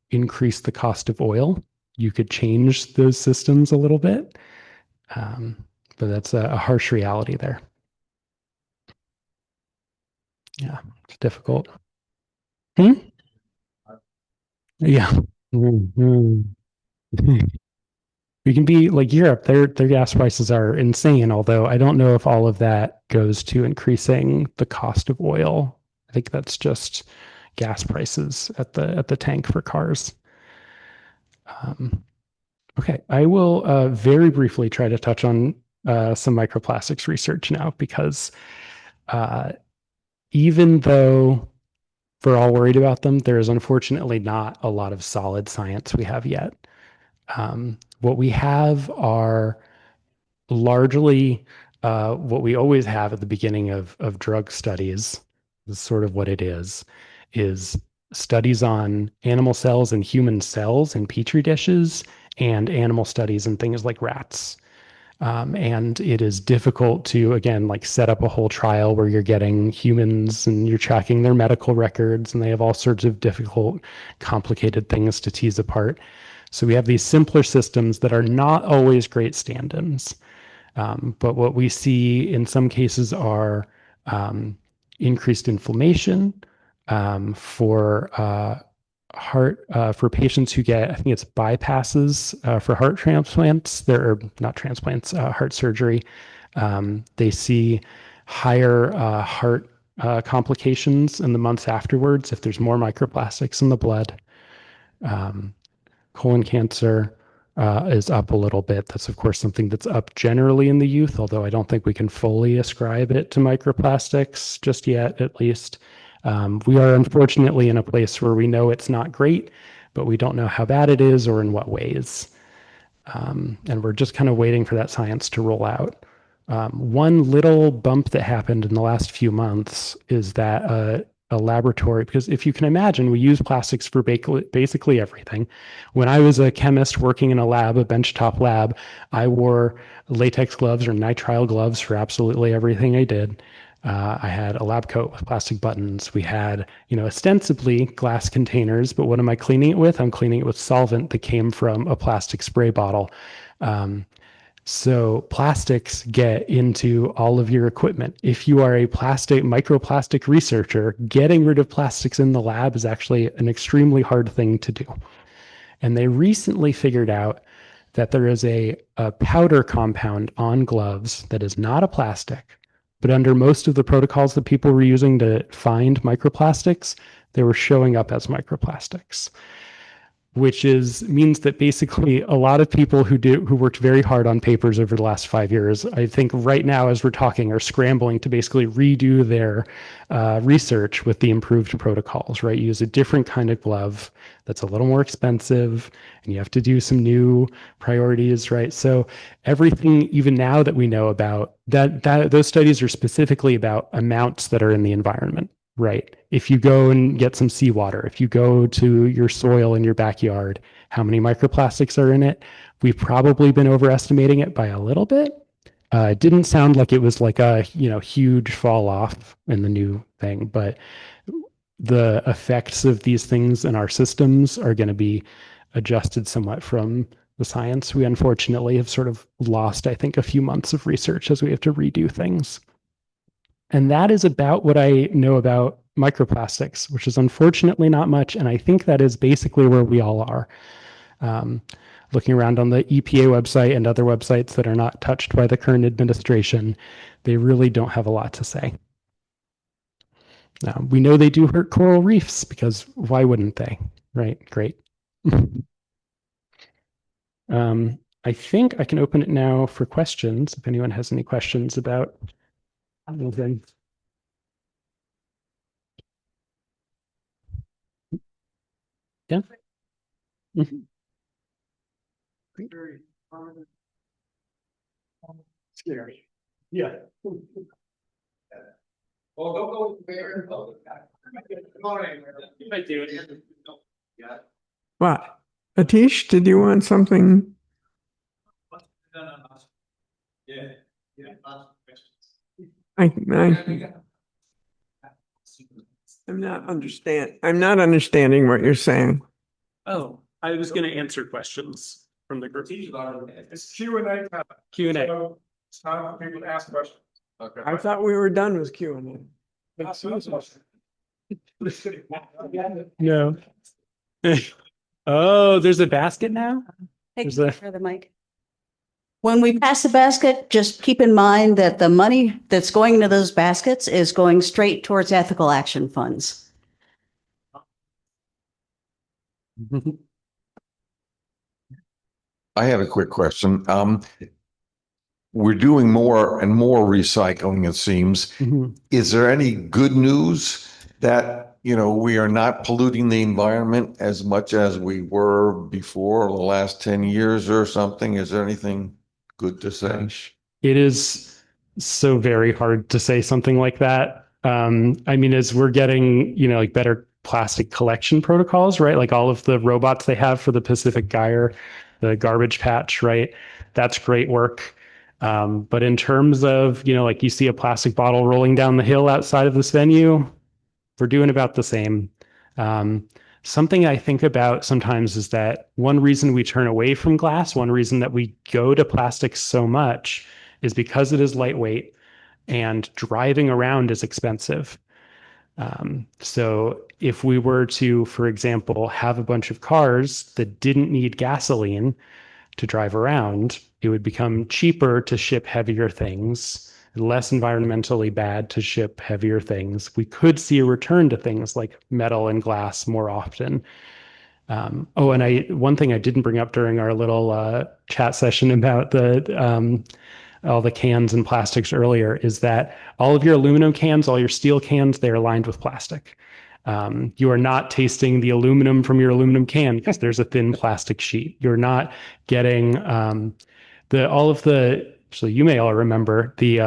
increase the cost of oil, you could change those systems a little bit. But that's a harsh reality there. Yeah, it's difficult. Yeah. We can be like Europe, their gas prices are insane, although I don't know if all of that goes to increasing the cost of oil. I think that's just gas prices at the tank for cars. Okay, I will very briefly try to touch on some microplastics research now, because even though we're all worried about them, there is unfortunately not a lot of solid science we have yet. What we have are largely what we always have at the beginning of drug studies. This is sort of what it is studies on animal cells and human cells in petri dishes, and animal studies in things like rats. And it is difficult to, again, like set up a whole trial where you're getting humans and you're tracking their medical records, and they have all sorts of difficult, complicated things to tease apart. So we have these simpler systems that are not always great stand-ins. But what we see in some cases are increased inflammation for heart, for patients who get, I think it's bypasses for heart transplants. There are not transplants, heart surgery. They see higher heart complications in the months afterwards if there's more microplastics in the blood. Colon cancer is up a little bit. That's, of course, something that's up generally in the youth, although I don't think we can fully ascribe it to microplastics just yet, at least. We are unfortunately in a place where we know it's not great, but we don't know how bad it is or in what ways. And we're just kind of waiting for that science to roll out. One little bump that happened in the last few months is that a laboratory, because if you can imagine, we use plastics for basically everything. When I was a chemist working in a lab, a benchtop lab, I wore latex gloves or nitrile gloves for absolutely everything I did. I had a lab coat with plastic buttons. We had, ostensibly glass containers, but what am I cleaning it with? I'm cleaning it with solvent that came from a plastic spray bottle. So plastics get into all of your equipment. If you are a microplastic researcher, getting rid of plastics in the lab is actually an extremely hard thing to do. And they recently figured out that there is a powder compound on gloves that is not a plastic, but under most of the protocols that people were using to find microplastics, they were showing up as microplastics, which means that basically a lot of people who worked very hard on papers over the last 5 years, I think right now as we're talking, are scrambling to basically redo their research with the improved protocols, right? Use a different kind of glove that's a little more expensive, and you have to do some new priorities, right? So everything, even now that we know about those studies are specifically about amounts that are in the environment. Right. If you go and get some seawater, if you go to your soil in your backyard, how many microplastics are in it? We've probably been overestimating it by a little bit. It didn't sound like it was like a, huge fall off in the new thing, but the effects of these things in our systems are going to be adjusted somewhat from the science. We unfortunately have sort of lost, I think, a few months of research as we have to redo things. And that is about what I know about microplastics, which is unfortunately not much. And I think that is basically where we all are. Looking around on the EPA website and other websites that are not touched by the current administration, they really don't have a lot to say. We know they do hurt coral reefs, because why wouldn't they? Right? Great. I think I can open it now for questions, if anyone has any questions about anything. Yeah. Scary. Yeah. Well, don't go there. What? Atish, did you want something? Yeah. I'm not understanding what you're saying. Oh, I was going to answer questions from the group. It's Q&A. Q&A. So it's time for people to ask questions. Okay. I thought we were done with Q&A. No. Oh, there's a basket now? Hey, Is that- for the mic. When we pass the basket, just keep in mind that the money that's going into those baskets is going straight towards ethical action funds. I had a quick question. We're doing more and more recycling, it seems. Is there any good news that, we are not polluting the environment as much as we were before the last 10 years or something? Is there anything good to say? It is so very hard to say something like that. As we're getting, like better plastic collection protocols, right? Like all of the robots they have for the Pacific Gyre, the garbage patch, right? That's great work. But in terms of, like you see a plastic bottle rolling down the hill outside of this venue, we're doing about the same. Something I think about sometimes is that one reason we turn away from glass, one reason that we go to plastics so much is because it is lightweight and driving around is expensive. So if we were to, for example, have a bunch of cars that didn't need gasoline to drive around, it would become cheaper to ship heavier things, less environmentally bad to ship heavier things. We could see a return to things like metal and glass more often. And one thing I didn't bring up during our little chat session about all the cans and plastics earlier is that all of your aluminum cans, all your steel cans, they're lined with plastic. You are not tasting the aluminum from your aluminum can because there's a thin plastic sheet. You're not getting so you may all remember the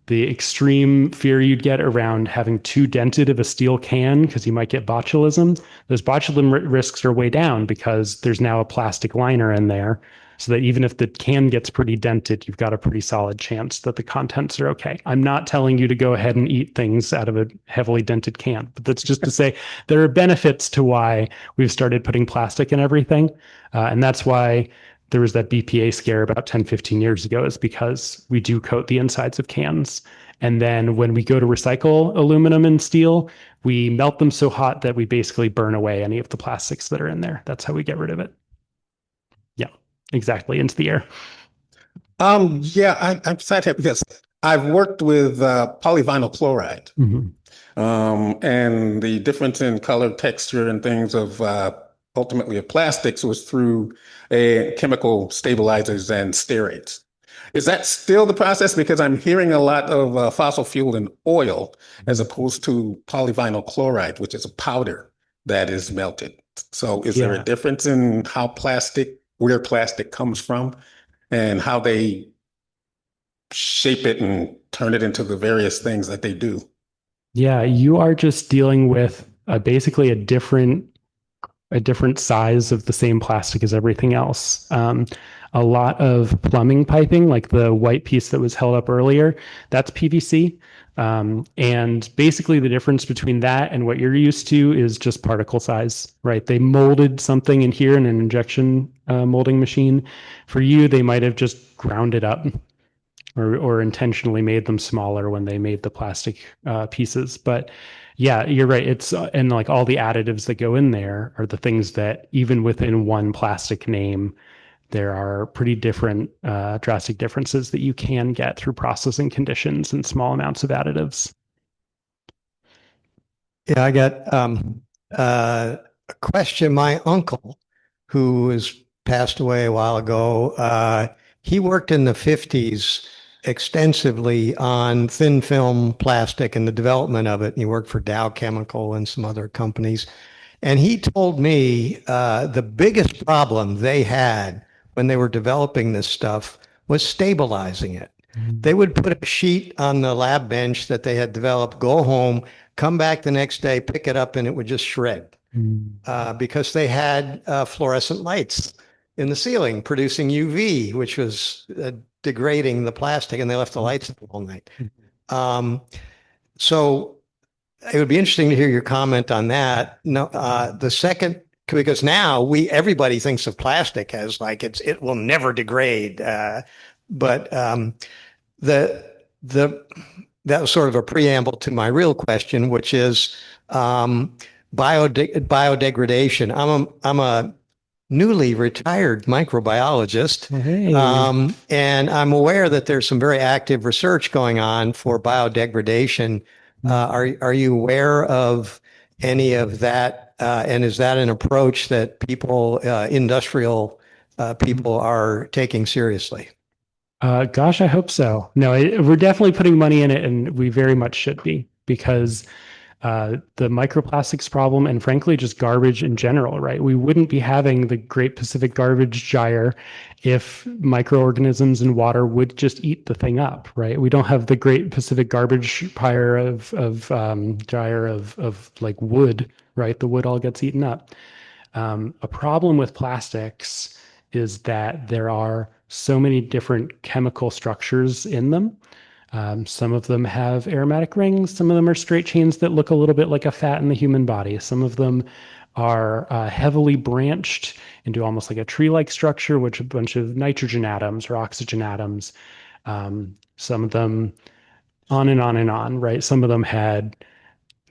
The extreme fear you'd get around having too dented of a steel can because you might get botulism, those botulism risks are way down because there's now a plastic liner in there, so that even if the can gets pretty dented, you've got a pretty solid chance that the contents are okay. I'm not telling you to go ahead and eat things out of a heavily dented can, but that's just to say there are benefits to why we've started putting plastic in everything. And that's why there was that BPA scare about 10, 15 years ago, is because we do coat the insides of cans. And then when we go to recycle aluminum and steel, we melt them so hot that we basically burn away any of the plastics that are in there. That's how we get rid of it. Yeah, exactly, into the air. Yeah, I'm sad because I've worked with polyvinyl chloride, and the difference in color, texture, and things of ultimately of plastics was through chemical stabilizers and stearates. Is that still the process? Because I'm hearing a lot of fossil fuel and oil as opposed to polyvinyl chloride, which is a powder that is melted. So is there a difference in where plastic comes from and how they shape it and turn it into the various things that they do? Yeah, you are just dealing with basically a different size of the same plastic as everything else. A lot of plumbing piping, like the white piece that was held up earlier, that's PVC. And basically the difference between that and what you're used to is just particle size, right? They molded something in here in an injection molding machine. For you, they might have just ground it up or intentionally made them smaller when they made the plastic pieces. But yeah, you're right. It's and like all the additives that go in there are the things that even within one plastic name, there are pretty different drastic differences that you can get through processing conditions and small amounts of additives. Yeah, I got a question. My uncle, who has passed away a while ago, he worked in the 50s extensively on thin film plastic and the development of it. He worked for Dow Chemical and some other companies. And he told me the biggest problem they had when they were developing this stuff was stabilizing it. They would put a sheet on the lab bench that they had developed, go home, come back the next day, pick it up, and it would just shred because they had fluorescent lights in the ceiling producing UV, which was degrading the plastic, and they left the lights on all night. So it would be interesting to hear your comment on that. No, the second, because now everybody thinks of plastic as like it will never degrade, but that was sort of a preamble to my real question, which is biodegradation. I'm a newly retired microbiologist, and I'm aware that there's some very active research going on for biodegradation. Are you aware of any of that? And is that an approach that industrial people are taking seriously? Gosh, I hope so. No, we're definitely putting money in it, and we very much should be, because the microplastics problem, and frankly, just garbage in general, right? We wouldn't be having the Great Pacific Garbage Gyre if microorganisms in water would just eat the thing up, right? We don't have the Great Pacific Garbage Pyre gyre of like wood, right? The wood all gets eaten up. A problem with plastics is that there are so many different chemical structures in them. Some of them have aromatic rings. Some of them are straight chains that look a little bit like a fat in the human body. Some of them are heavily branched into almost like a tree-like structure, which a bunch of nitrogen atoms or oxygen atoms. Some of them on and on and on, right? Some of them had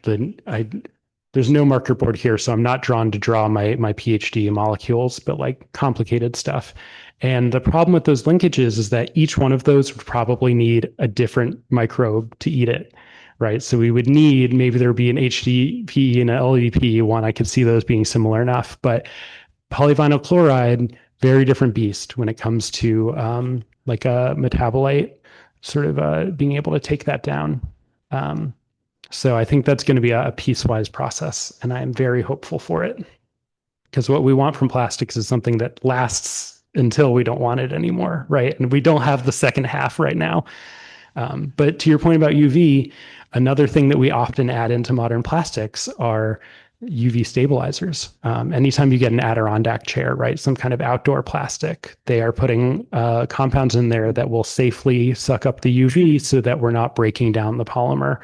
there's no marker board here, so I'm not drawn to draw my PhD molecules, but like complicated stuff. And the problem with those linkages is that each one of those would probably need a different microbe to eat it, right? So we would need, maybe there would be an HDPE and an LDPE one. I could see those being similar enough, but polyvinyl chloride, very different beast when it comes to like a metabolite, sort of being able to take that down. So I think that's going to be a piecewise process, and I am very hopeful for it, because what we want from plastics is something that lasts until we don't want it anymore, right? And we don't have the second half right now. But to your point about UV, another thing that we often add into modern plastics are UV stabilizers. Anytime you get an Adirondack chair, right, some kind of outdoor plastic, they are putting compounds in there that will safely suck up the UV so that we're not breaking down the polymer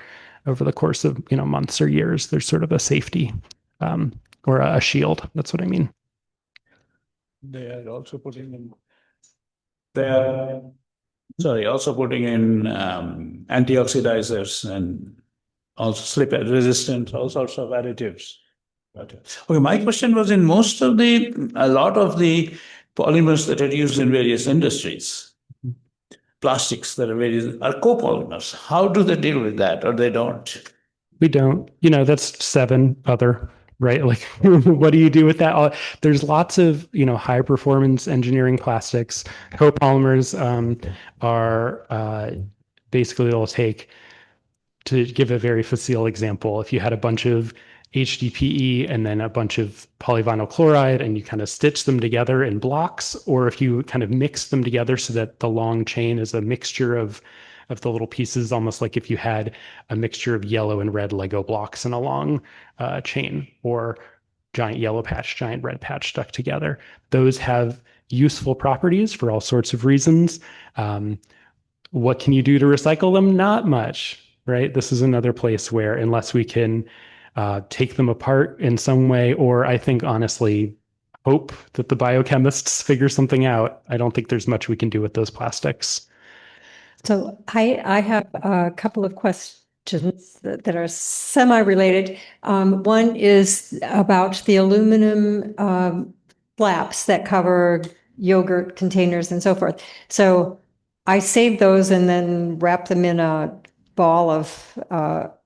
over the course of months or years. There's sort of a safety or a shield. That's what I mean. They are also putting in. They are also putting in antioxidizers and also slip resistant, all sorts of additives. Okay, my question was a lot of the polymers that are used in various industries, plastics that are copolymers. How do they deal with that, or they don't? We don't. That's 7 other, right? Like, what do you do with that? There's lots of, high performance engineering plastics. Copolymers are basically, they'll take, to give a very facile example, if you had a bunch of HDPE and then a bunch of polyvinyl chloride and you kind of stitch them together in blocks, or if you kind of mix them together so that the long chain is a mixture of the little pieces, almost like if you had a mixture of yellow and red Lego blocks in a long chain, or giant yellow patch, giant red patch stuck together. Those have useful properties for all sorts of reasons. What can you do to recycle them? Not much, right? This is another place where, unless we can take them apart in some way, or I think honestly hope that the biochemists figure something out, I don't think there's much we can do with those plastics. So I have a couple of questions that are semi-related. One is about the aluminum flaps that cover yogurt containers and so forth. So I save those and then wrap them in a ball of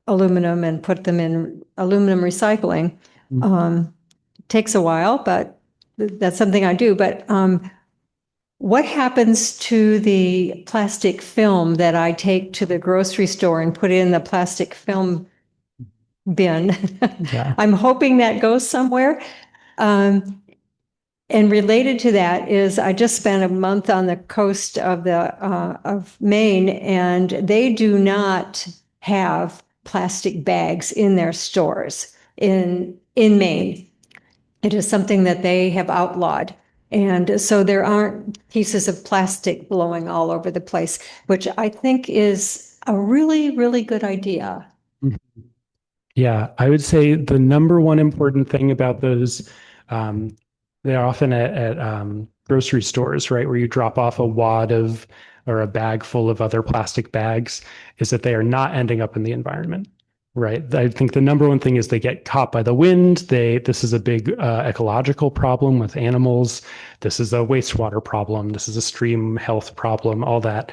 aluminum and put them in aluminum recycling. Takes a while, but that's something I do. But what happens to the plastic film that I take to the grocery store and put in the plastic film bin? Yeah. I'm hoping that goes somewhere. And related to that is I just spent a month on the coast of of Maine, and they do not have plastic bags in their stores in Maine. It is something that they have outlawed. And so there aren't pieces of plastic blowing all over the place, which I think is a really, really good idea. Yeah, I would say the number one important thing about those, they're often at grocery stores, right, where you drop off a wad of or a bag full of other plastic bags, is that they are not ending up in the environment. Right. I think the number one thing is they get caught by the wind. This is a big ecological problem with animals. This is a wastewater problem. This is a stream health problem, all that.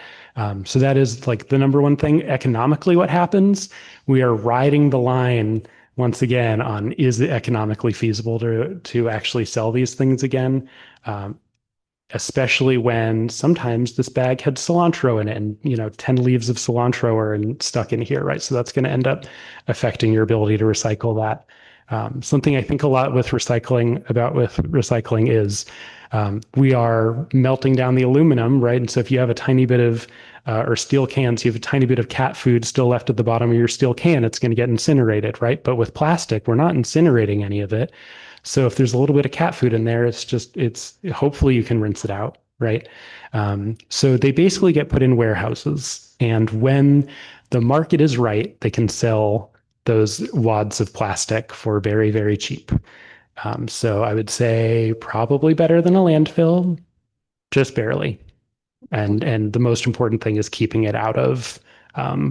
So that is like the number one thing. Economically, what happens? We are riding the line once again on, is it economically feasible to actually sell these things again? Especially when sometimes this bag had cilantro in it and 10 leaves of cilantro are stuck in here, right? So that's going to end up affecting your ability to recycle that. Something I think a lot with recycling is we are melting down the aluminum, right? And so if you have a tiny bit of or steel cans, you have a tiny bit of cat food still left at the bottom of your steel can, it's going to get incinerated, right? But with plastic, we're not incinerating any of it. So if there's a little bit of cat food in there, it's hopefully you can rinse it out, right? So they basically get put in warehouses, and when the market is right, they can sell those wads of plastic for very, very cheap. So I would say probably better than a landfill, just barely. And the most important thing is keeping it out of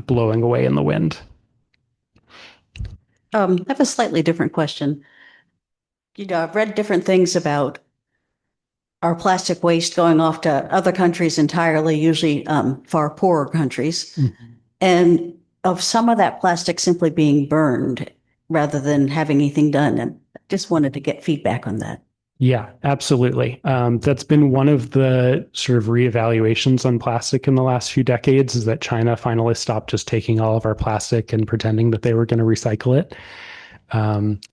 blowing away in the wind. I have a slightly different question. I've read different things about our plastic waste going off to other countries entirely, usually far poorer countries, and of some of that plastic simply being burned rather than having anything done. And I just wanted to get feedback on that. Yeah, absolutely. That's been one of the sort of reevaluations on plastic in the last few decades, is that China finally stopped just taking all of our plastic and pretending that they were going to recycle it.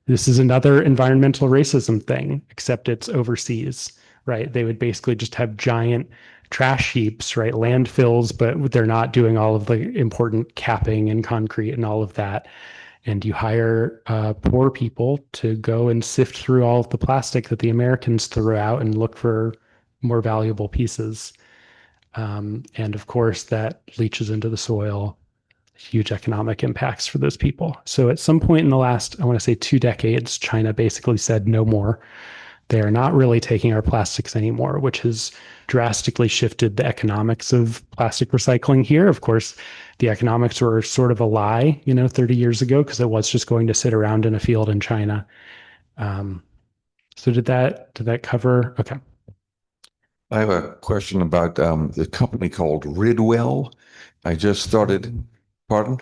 This is another environmental racism thing, except it's overseas, right? They would basically just have giant trash heaps, right? Landfills, but they're not doing all of the important capping and concrete and all of that. And you hire poor people to go and sift through all of the plastic that the Americans threw out and look for more valuable pieces. And of course, that leaches into the soil, huge economic impacts for those people. So at some point in the last, I want to say 2 decades, China basically said no more. They are not really taking our plastics anymore, which has drastically shifted the economics of plastic recycling here. Of course, the economics were sort of a lie, 30 years ago, because it was just going to sit around in a field in China. So did that cover? Okay. I have a question about the company called Ridwell. I just started, pardon?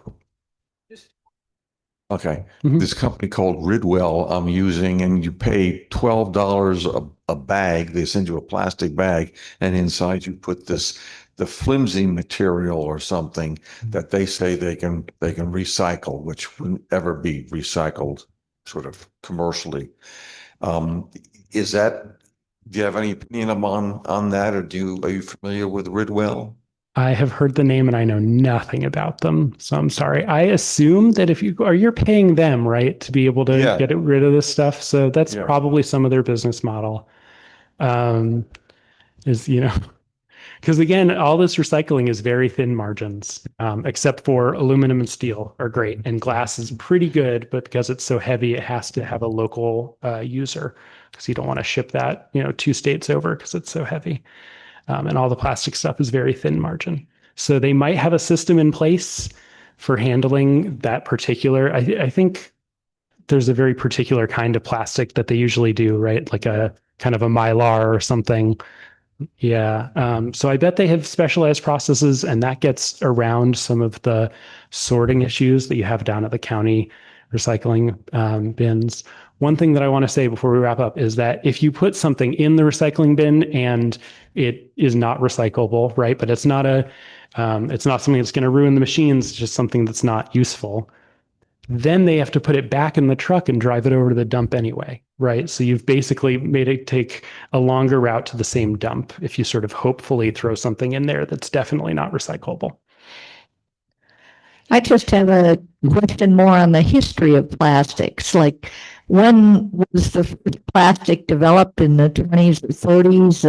Okay. This company called Ridwell I'm using, and you pay $12 a bag. They send you a plastic bag, and inside you put the flimsy material or something that they say they can recycle, which wouldn't ever be recycled sort of commercially. Do you have any opinion on that, or are you familiar with Ridwell? I have heard the name and I know nothing about them, so I'm sorry. I assume that if you're paying them, right, to be able to get rid of this stuff, so that's probably some of their business model. Because again, all this recycling is very thin margins, except for aluminum and steel are great, and glass is pretty good, but because it's so heavy, it has to have a local user, because you don't want to ship that 2 states over because it's so heavy. And all the plastic stuff is very thin margin. So they might have a system in place for handling that particular. I think there's a very particular kind of plastic that they usually do, right? Like a kind of a Mylar or something. Yeah. So I bet they have specialized processes, and that gets around some of the sorting issues that you have down at the county recycling bins. One thing that I want to say before we wrap up is that if you put something in the recycling bin and it is not recyclable, right? But it's not something that's going to ruin the machines, it's just something that's not useful. Then they have to put it back in the truck and drive it over to the dump anyway, right? So you've basically made it take a longer route to the same dump if you sort of hopefully throw something in there that's definitely not recyclable. I just have a question more on the history of plastics. Like, when was the first plastic developed, in the 20s or 30s?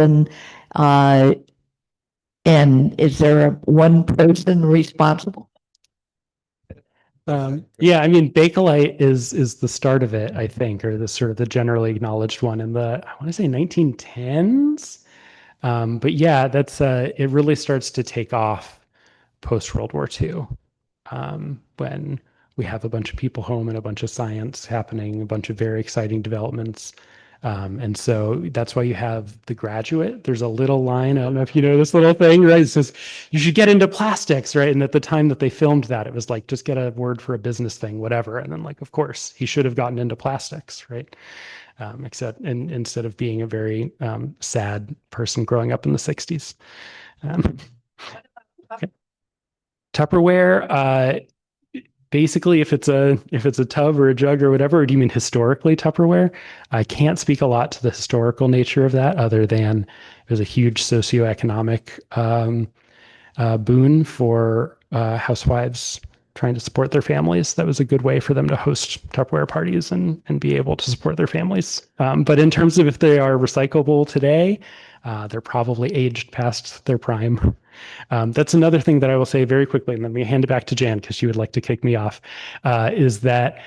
And is there one person responsible? Yeah, I mean, Bakelite is the start of it, I think, or the sort of the generally acknowledged one in the, I want to say 1910s. But yeah, that's it really starts to take off post World War II, when we have a bunch of people home and a bunch of science happening, a bunch of very exciting developments. And so that's why you have The Graduate. There's a little line, I don't know if you know this little thing, right? It says, you should get into plastics, right? And at the time that they filmed that, it was like, just get a word for a business thing, whatever. And then, like, of course, he should have gotten into plastics, right? Instead of being a very sad person growing up in the 60s. Okay. Tupperware, basically, if it's a tub or a jug or whatever, or do you mean historically Tupperware? I can't speak a lot to the historical nature of that, other than it was a huge socioeconomic boon for housewives trying to support their families. That was a good way for them to host Tupperware parties and be able to support their families. But in terms of if they are recyclable today, they're probably aged past their prime. That's another thing that I will say very quickly, and then we hand it back to Jan because she would like to kick me off, is that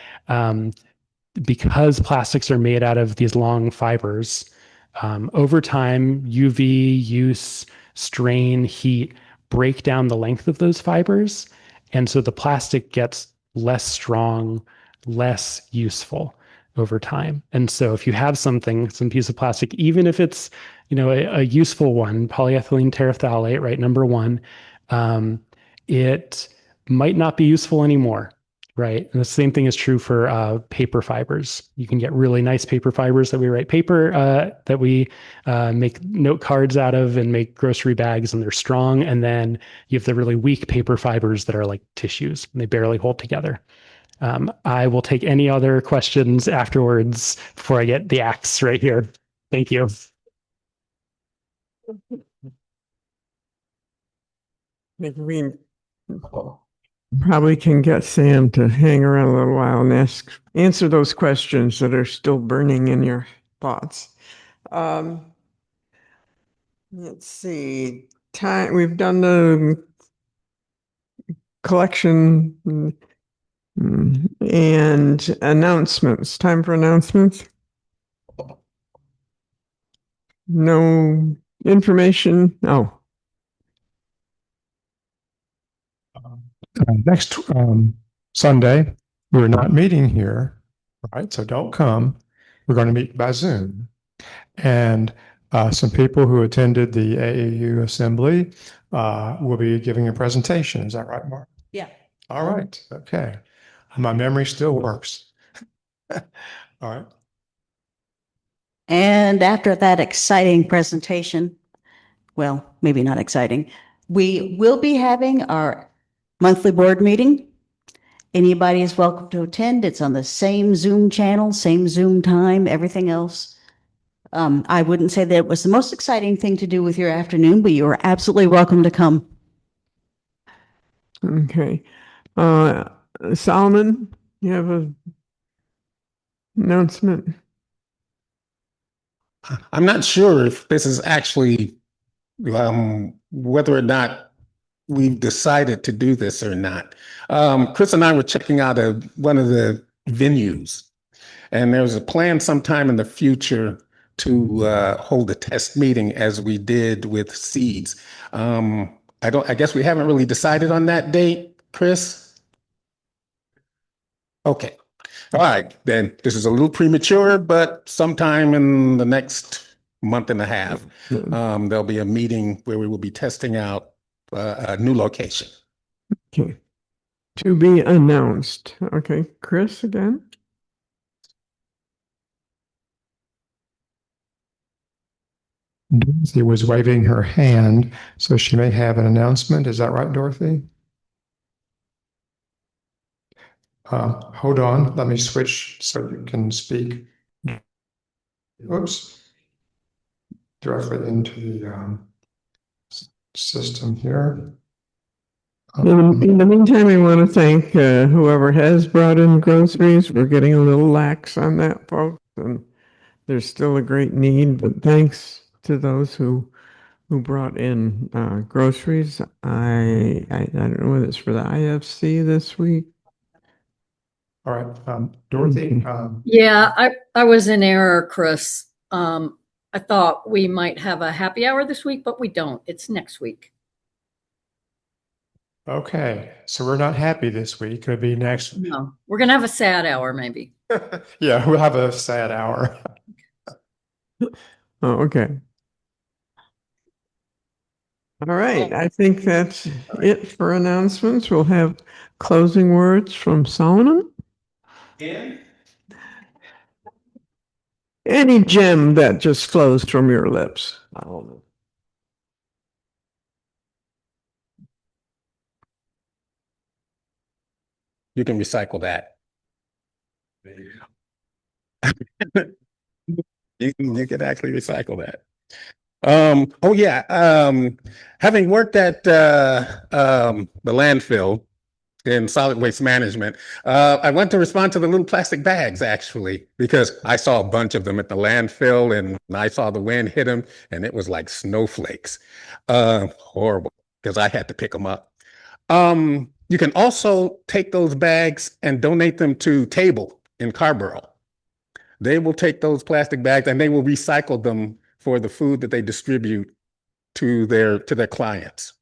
because plastics are made out of these long fibers, over time, UV use, strain, heat break down the length of those fibers. And so the plastic gets less strong, less useful over time. And so if you have some piece of plastic, even if it's, a useful one, polyethylene terephthalate, right, number 1, it might not be useful anymore, right? And the same thing is true for paper fibers. You can get really nice paper fibers that we write paper, that we make note cards out of and make grocery bags, and they're strong. And then you have the really weak paper fibers that are like tissues, and they barely hold together. I will take any other questions afterwards before I get the axe right here. Thank you. think we probably can get Sam to hang around a little while and answer those questions that are still burning in your thoughts. Let's see, we've done the collection and announcements. Time for announcements. No information. Oh. Next Sunday, we're not meeting here, right? So don't come. We're going to meet by Zoom. And some people who attended the AAU assembly will be giving a presentation. Is that right, Mark? Yeah. All right. Okay. My memory still works. All right. And after that exciting presentation, well, maybe not exciting, we will be having our monthly board meeting. Anybody is welcome to attend. It's on the same Zoom channel, same Zoom time, everything else. I wouldn't say that it was the most exciting thing to do with your afternoon, but you are absolutely welcome to come. Okay. Solomon, you have an announcement? I'm not sure if this is actually whether or not we've decided to do this or not. Chris and I were checking out one of the venues, and there was a plan sometime in the future to hold a test meeting as we did with Seeds. I guess we haven't really decided on that date, Chris? Okay. All right, then this is a little premature, but sometime in the next month and a half, there'll be a meeting where we will be testing out a new location. Okay. To be announced. Okay, Chris again. Dorothy was waving her hand, so she may have an announcement. Is that right, Dorothy? Hold on, let me switch so you can speak. Oops. Directly into the system here. In the meantime, I want to thank whoever has brought in groceries. We're getting a little lax on that, folks, and there's still a great need, but thanks to those who brought in groceries. I don't know whether it's for the IFC this week. All right, Dorothy. Yeah, I was in error, Chris. I thought we might have a happy hour this week, but we don't. It's next week. Okay, so we're not happy this week. It'll be next. No, we're gonna have a sad hour, maybe. Yeah, we'll have a sad hour. Oh, okay. All right, I think that's it for announcements. We'll have closing words from Solomon. Any gem that just flows from your lips. You can recycle that. You can actually recycle that. Oh yeah. Having worked at the landfill in solid waste management, I went to respond to the little plastic bags actually, because I saw a bunch of them at the landfill and I saw the wind hit them and it was like snowflakes. Horrible, because I had to pick them up. You can also take those bags and donate them to Table in Carborough. They will take those plastic bags and they will recycle them for the food that they distribute to their clients.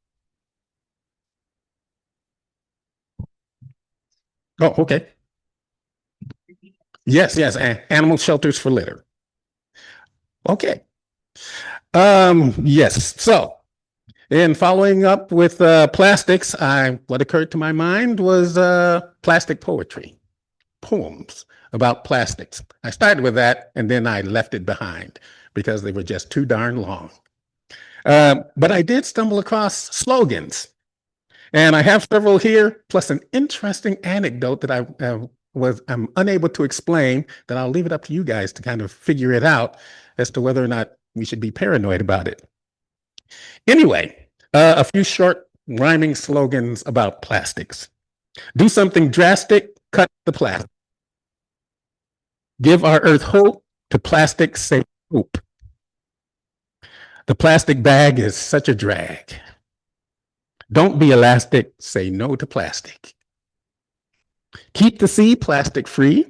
Oh, okay. Yes, animal shelters for litter. Okay. Yes, so in following up with plastics, what occurred to my mind was plastic poetry, poems about plastics. I started with that and then I left it behind because they were just too darn long. But I did stumble across slogans, and I have several here, plus an interesting anecdote that I'm unable to explain, that I'll leave it up to you guys to kind of figure it out as to whether or not we should be paranoid about it. Anyway, a few short rhyming slogans about plastics. Do something drastic, cut the plastic. Give our earth hope, to plastic say hope. The plastic bag is such a drag. Don't be elastic, say no to plastic. Keep the sea plastic free.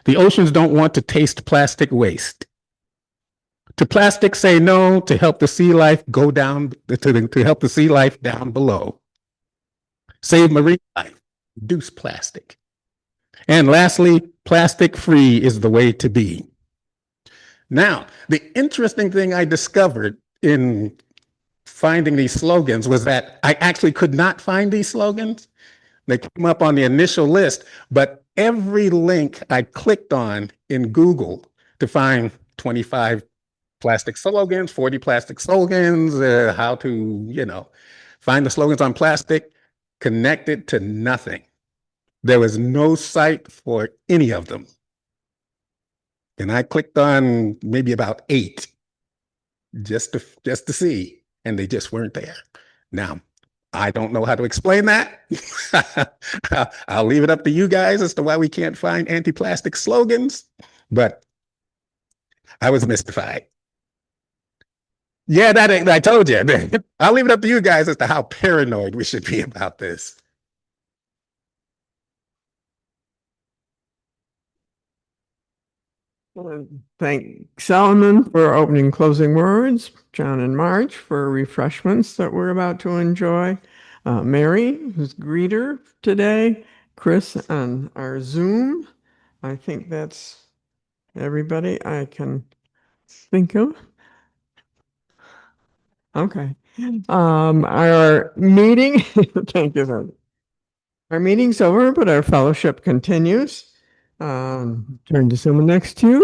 The oceans don't want to taste plastic waste. To plastic say no, to help the sea life go down, to help the sea life down below. Save marine life, reduce plastic. And lastly, plastic free is the way to be. Now, the interesting thing I discovered in finding these slogans was that I actually could not find these slogans. They came up on the initial list, but every link I clicked on in Google to find 25 plastic slogans, 40 plastic slogans, how to, find the slogans on plastic, connected to nothing. There was no site for any of them. And I clicked on maybe about 8 just to see, and they just weren't there. Now, I don't know how to explain that. I'll leave it up to you guys as to why we can't find anti-plastic slogans, but I was mystified. Yeah, I told you. I'll leave it up to you guys as to how paranoid we should be about this. Thank Solomon for opening closing words, John and Marge for refreshments that we're about to enjoy, Mary, who's greeter today, Chris on our Zoom. I think that's everybody I can think of. Okay. Our meeting, thank you, sir. Our meeting's over, but our fellowship continues. Turn to someone next to you.